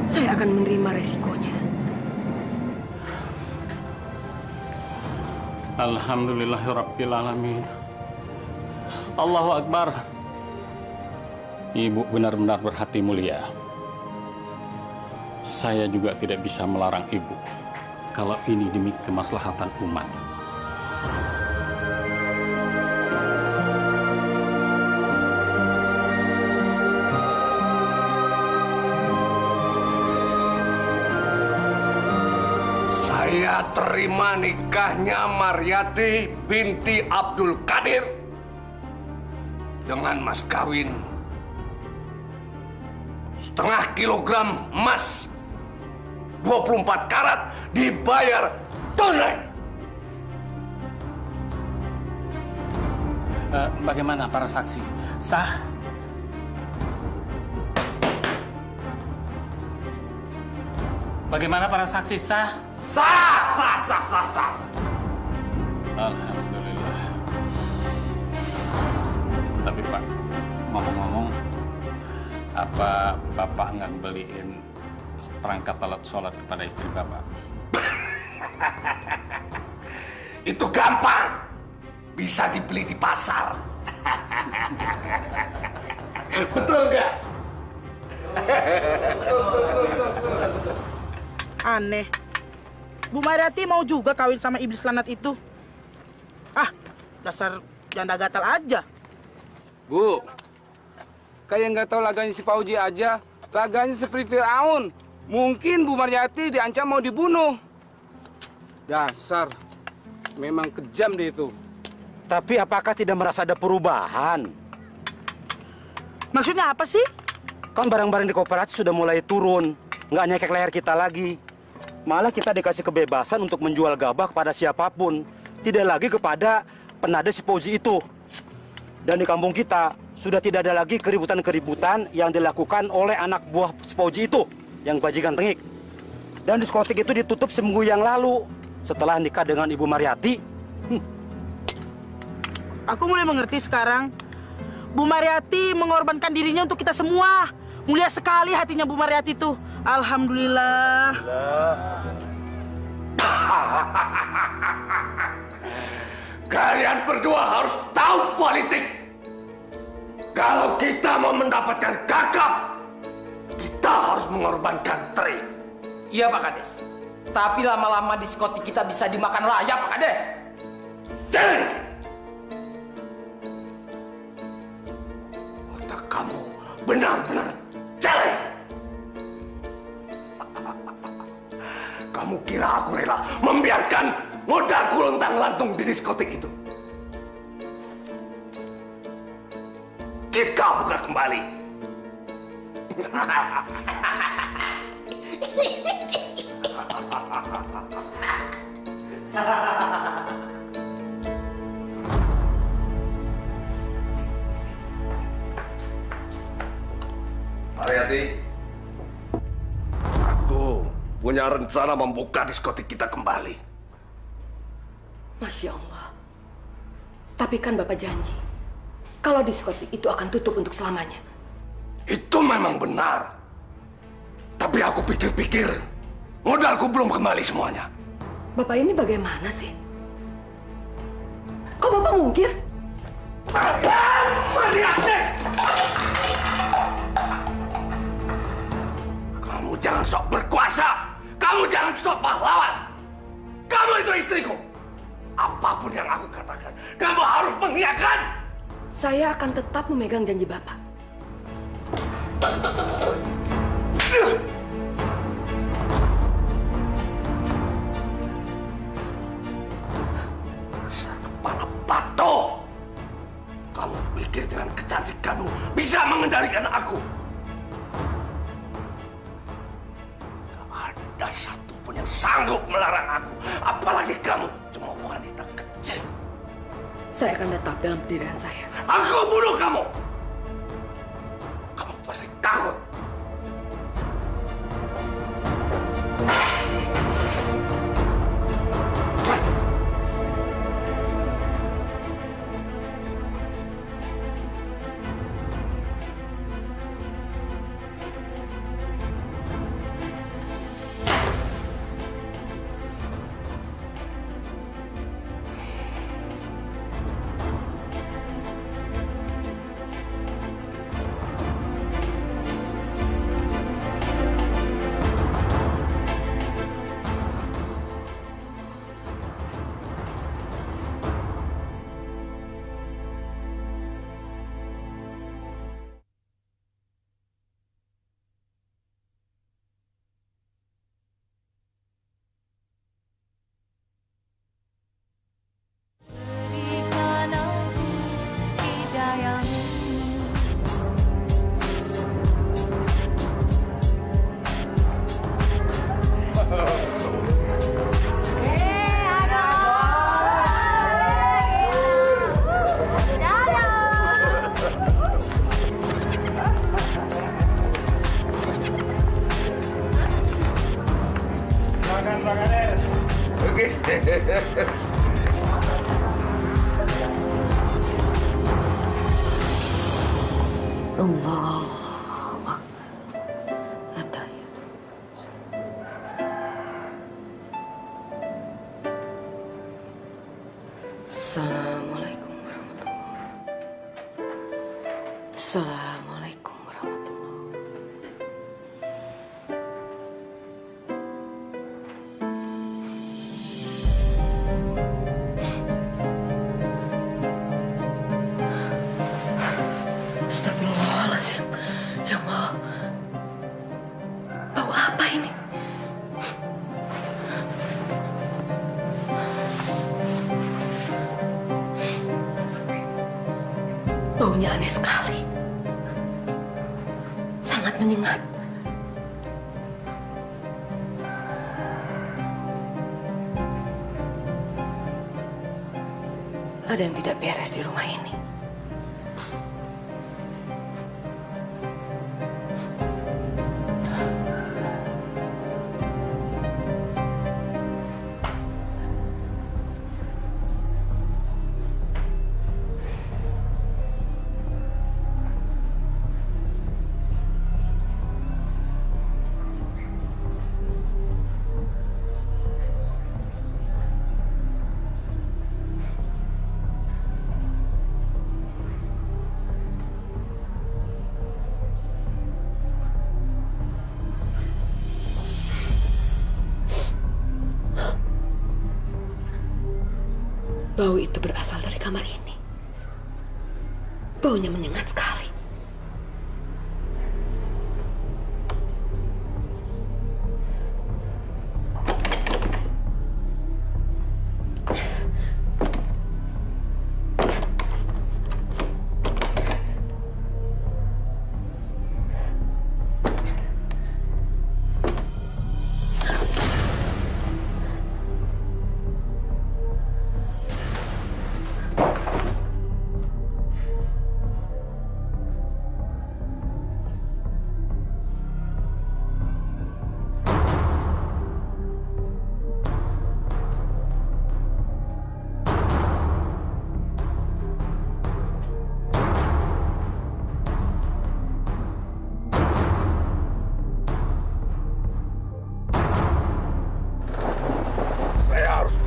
saya akan menerima resikonya. Alhamdulillahirrabbilalamin. Allahu Akbar. Ibu benar-benar berhati mulia. Saya juga tidak bisa melarang ibu kalau ini demi kemaslahatan umat. Saya terima nikahnya Maryati binti Abdul Qadir dengan mas kawin 0,5 kilogram emas 24 karat dibayar tunai. Bagaimana para saksi? Sah? Bagaimana para saksi sah? Sah. Alhamdulillah. Tapi Pak, ngomong-ngomong, apa Bapak nggak beliin perangkat alat sholat kepada istri Bapak? Itu gampang. Bisa dibeli di pasar. Betul nggak? Aneh. Bu Maryati mau juga kawin sama iblis lanat itu. Ah, dasar janda gatal aja. Bu, kayak nggak tahu laganya si Fauji aja. Laganya seperti Fir'aun. Mungkin Bu Maryati diancam mau dibunuh. Dasar, memang kejam dia itu. Tapi apakah tidak merasa ada perubahan? Maksudnya apa sih? Kan barang-barang di koperasi sudah mulai turun. Nggak nyekek leher kita lagi. Malah kita dikasih kebebasan untuk menjual gabah kepada siapapun. Tidak lagi kepada penada si Fauji itu. Dan di kampung kita sudah tidak ada lagi keributan-keributan yang dilakukan oleh anak buah si Fauji itu, yang bajingan tengik. Dan diskotik itu ditutup seminggu yang lalu setelah nikah dengan Ibu Maryati. Aku mulai mengerti sekarang. Bu Maryati mengorbankan dirinya untuk kita semua. Mulia sekali hatinya Bu Maryati itu. Alhamdulillah. Kalian berdua harus tahu politik. Kalau kita mau mendapatkan kakap, kita harus mengorbankan Tri. Iya Pak Kades. Tapi lama-lama diskotik kita bisa dimakan rayap Pak Kades. Dan otak kamu benar-benar jelek. Kamu kira aku rela membiarkan modalku lontang-lantung di diskotik itu? Kita buka kembali. Maryati, aku punya rencana membuka diskotik kita kembali. Masya Allah. Tapi kan Bapak janji, kalau diskotik itu akan tutup untuk selamanya. Itu memang benar. Tapi aku pikir-pikir, modalku belum kembali semuanya. Bapak ini bagaimana sih? Kok Bapak mungkir? Maryati! Kamu jangan sok berkuasa. Kamu jangan sok pahlawan. Kamu itu istriku. Apapun yang aku katakan, kamu harus mengiyakan. Saya akan tetap memegang janji Bapak. Dasar kepala batu. Kamu pikir dengan kecantikanmu bisa mengendalikan aku? Gak ada satupun yang sanggup melarang aku. Apalagi kamu, cuma wanita kecil. Saya akan tetap dalam pendirian saya. Aku bunuh kamu. Kamu pasti takut. Silakan. Oke. Allah. Assalamualaikum warahmatullahi. Assalamualaikum warahmatullahi. Astagfirullahaladzim. Ya Allah. Bau apa ini? Baunya aneh sekali. Sangat menyengat. Ada yang tidak beres di rumah ini. Bau itu berasal dari kamar ini. Baunya menyengat sekali.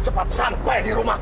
Cepat sampai di rumah.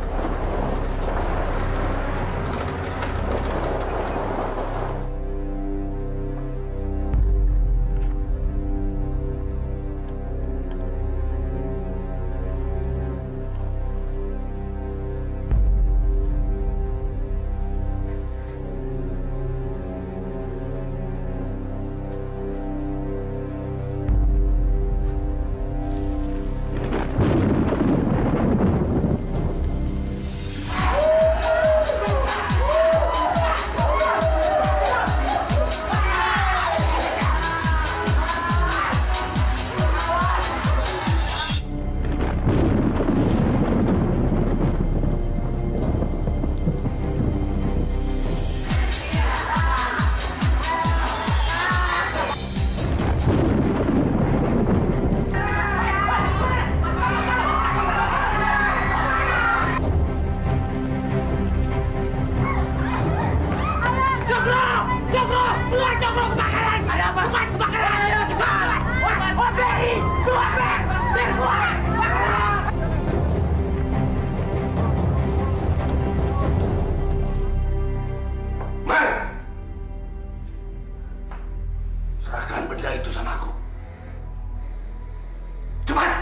Serahkan benda itu sama aku. Cepat!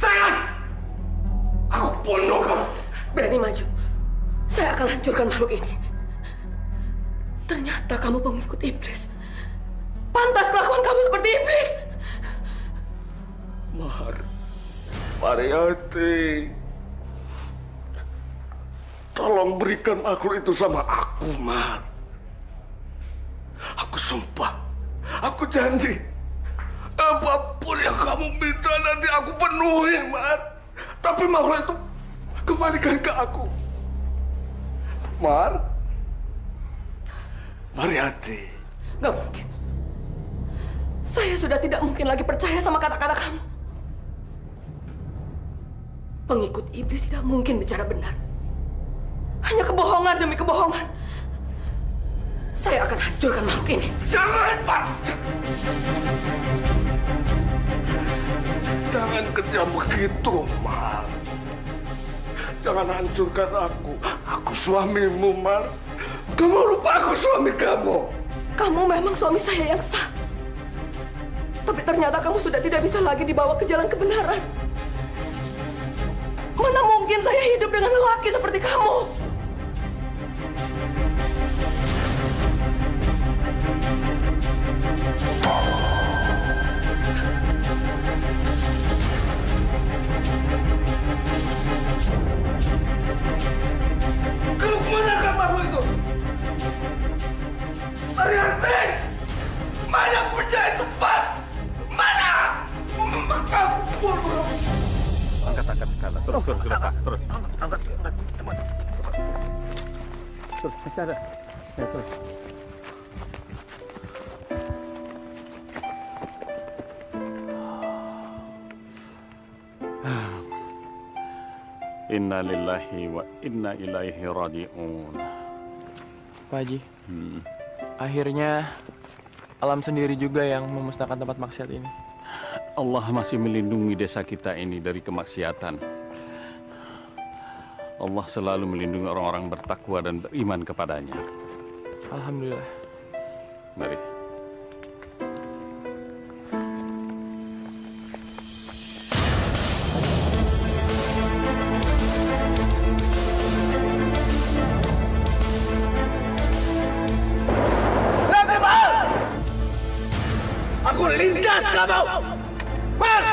Serahkan! Aku bunuh kamu. Berani maju. Saya akan hancurkan makhluk ini. Ternyata kamu pengikut iblis. Pantas kelakuan kamu seperti iblis. Mariati, tolong berikan makhluk itu sama aku, Mar. Aku sumpah, aku janji, apapun yang kamu minta nanti aku penuhi, Mar. Tapi makhluk itu kembalikan ke aku, Mar. Mariati. Gak mungkin. Saya sudah tidak mungkin lagi percaya sama kata-kata kamu. Pengikut iblis tidak mungkin bicara benar. Hanya kebohongan demi kebohongan. Saya akan hancurkan makhluk ini. Jangan, Pak! Jangan kejam begitu, Mar. Jangan hancurkan aku. Aku suamimu, Mar. Kamu lupa aku suami kamu. Kamu memang suami saya yang sah. Tapi ternyata kamu sudah tidak bisa lagi dibawa ke jalan kebenaran. Mana mungkin saya hidup dengan lelaki seperti kamu? Kamu kemana kamu itu? Mariati! Mana punya itu, Pak? Mana? Aku Angkat sana. Terus, Pak. Terus. Angkat. Terus, masih ada. Ya, terus. Inna lillahi wa inna ilaihi raji'un. Pak Haji, akhirnya alam sendiri juga yang memusnahkan tempat maksiat ini. Allah masih melindungi desa kita ini dari kemaksiatan. Allah selalu melindungi orang-orang bertakwa dan beriman kepadanya. Alhamdulillah. Mari. Aku lindas kamu! Mar!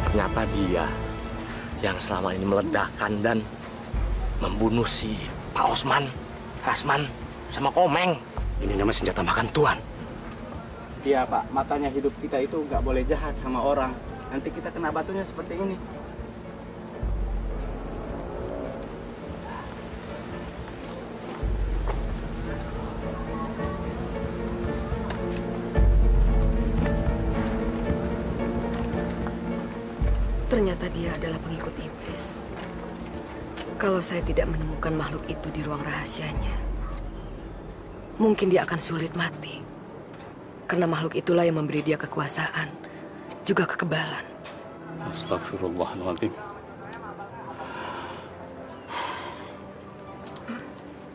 Ternyata dia yang selama ini meledakkan dan membunuh si Pak Osman, Rasman, sama Komeng. Ini namanya senjata makan tuan. Iya Pak, makanya hidup kita itu nggak boleh jahat sama orang. Nanti kita kena batunya seperti ini. Ternyata dia adalah pengikut iblis. Kalau saya tidak menemukan makhluk itu di ruang rahasianya, mungkin dia akan sulit mati. Karena makhluk itulah yang memberi dia kekuasaan, juga kekebalan. Astagfirullahaladzim.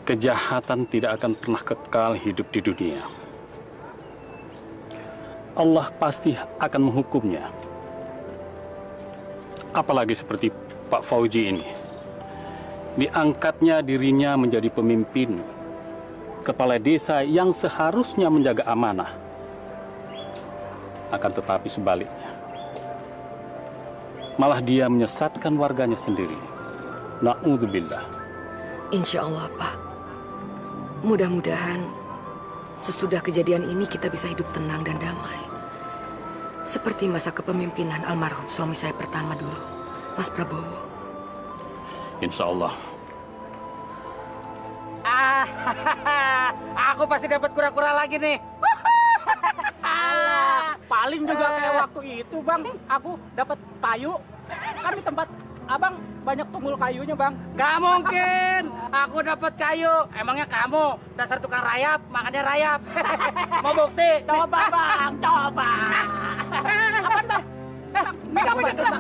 Kejahatan tidak akan pernah kekal hidup di dunia. Allah pasti akan menghukumnya. Apalagi seperti Pak Fauji ini. Diangkatnya dirinya menjadi pemimpin, kepala desa yang seharusnya menjaga amanah. Akan tetapi sebaliknya, malah dia menyesatkan warganya sendiri. Na'udzubillah. Insya Allah, Pak. Mudah-mudahan sesudah kejadian ini kita bisa hidup tenang dan damai. Seperti masa kepemimpinan almarhum suami saya pertama dulu, Mas Prabowo. Insya Allah. Aku pasti dapat kura-kura lagi nih. Paling juga kayak waktu itu Bang, aku dapat kayu kan di tempat abang banyak tunggul kayunya, Bang. Gak mungkin. Aku dapat kayu. Emangnya kamu dasar tukang rayap, makannya rayap. Mau bukti? Coba, Bang. Coba. Apaan, Bang? Megang kelas.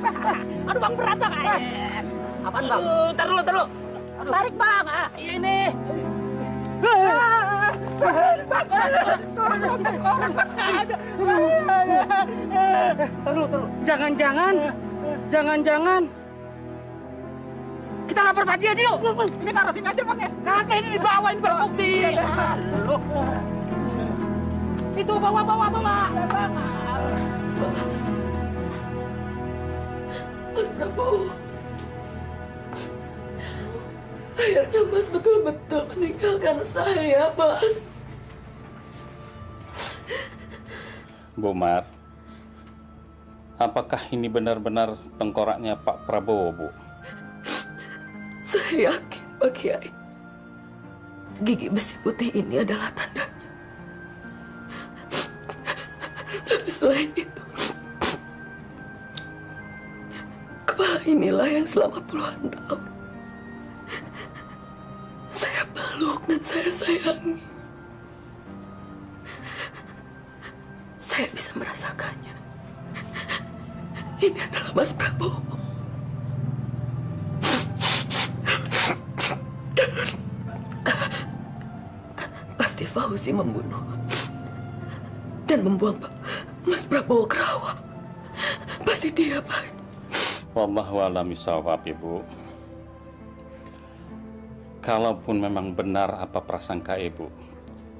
Aduh, Bang, berat, Bang. Apaan, Bang? Ntar dulu. Tarik, Bang. Ini. Terus. Jangan. Kita lapor Pak Haji aja yuk. Ini taruh sini aja, Bang ya. Kagak, ini dibawain berbukti. Itu bawa. Mas Prabowo. Akhirnya Mas betul-betul meninggalkan saya, Mas. Bu Mar, apakah ini benar-benar tengkoraknya Pak Prabowo, Bu? Saya yakin, Pak Kiai. Gigi besi putih ini adalah tandanya. Tapi selain itu, kepala inilah yang selama puluhan tahun saya peluk dan saya sayangi. Saya bisa merasakannya. Ini adalah Mas Prabowo. Pasti Fauzi membunuh dan membuang Mas Prabowo ke rawa. Pasti dia, Pak. Wallahu a'lam bishawab, Ibu. Kalaupun memang benar apa prasangka Ibu,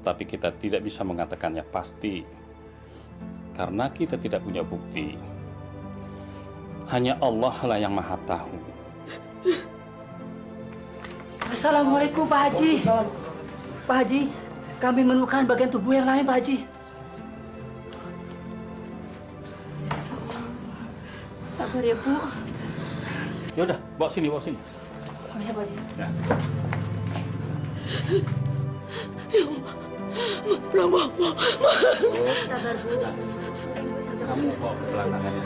tapi kita tidak bisa mengatakannya pasti karena kita tidak punya bukti. Hanya Allah lah yang Maha Tahu. Assalamualaikum, Pak Haji. Pak Haji, kami menemukan bagian tubuh yang lain, Pak Haji. Sabar ya, Bu. Ya udah, bawa sini. Oh ya, Pak Haji. Ya. Ya Allah, Mas Prabowo, Mas. Sabar, Bu. Kamu bawa ke belakang.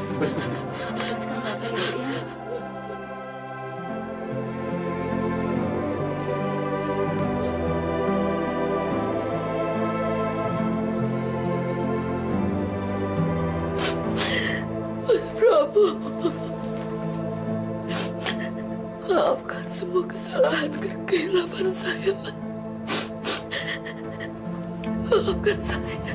Mas Prabowo, maafkan semua kesalahan dan kehilapan saya, Mas. Maafkan saya.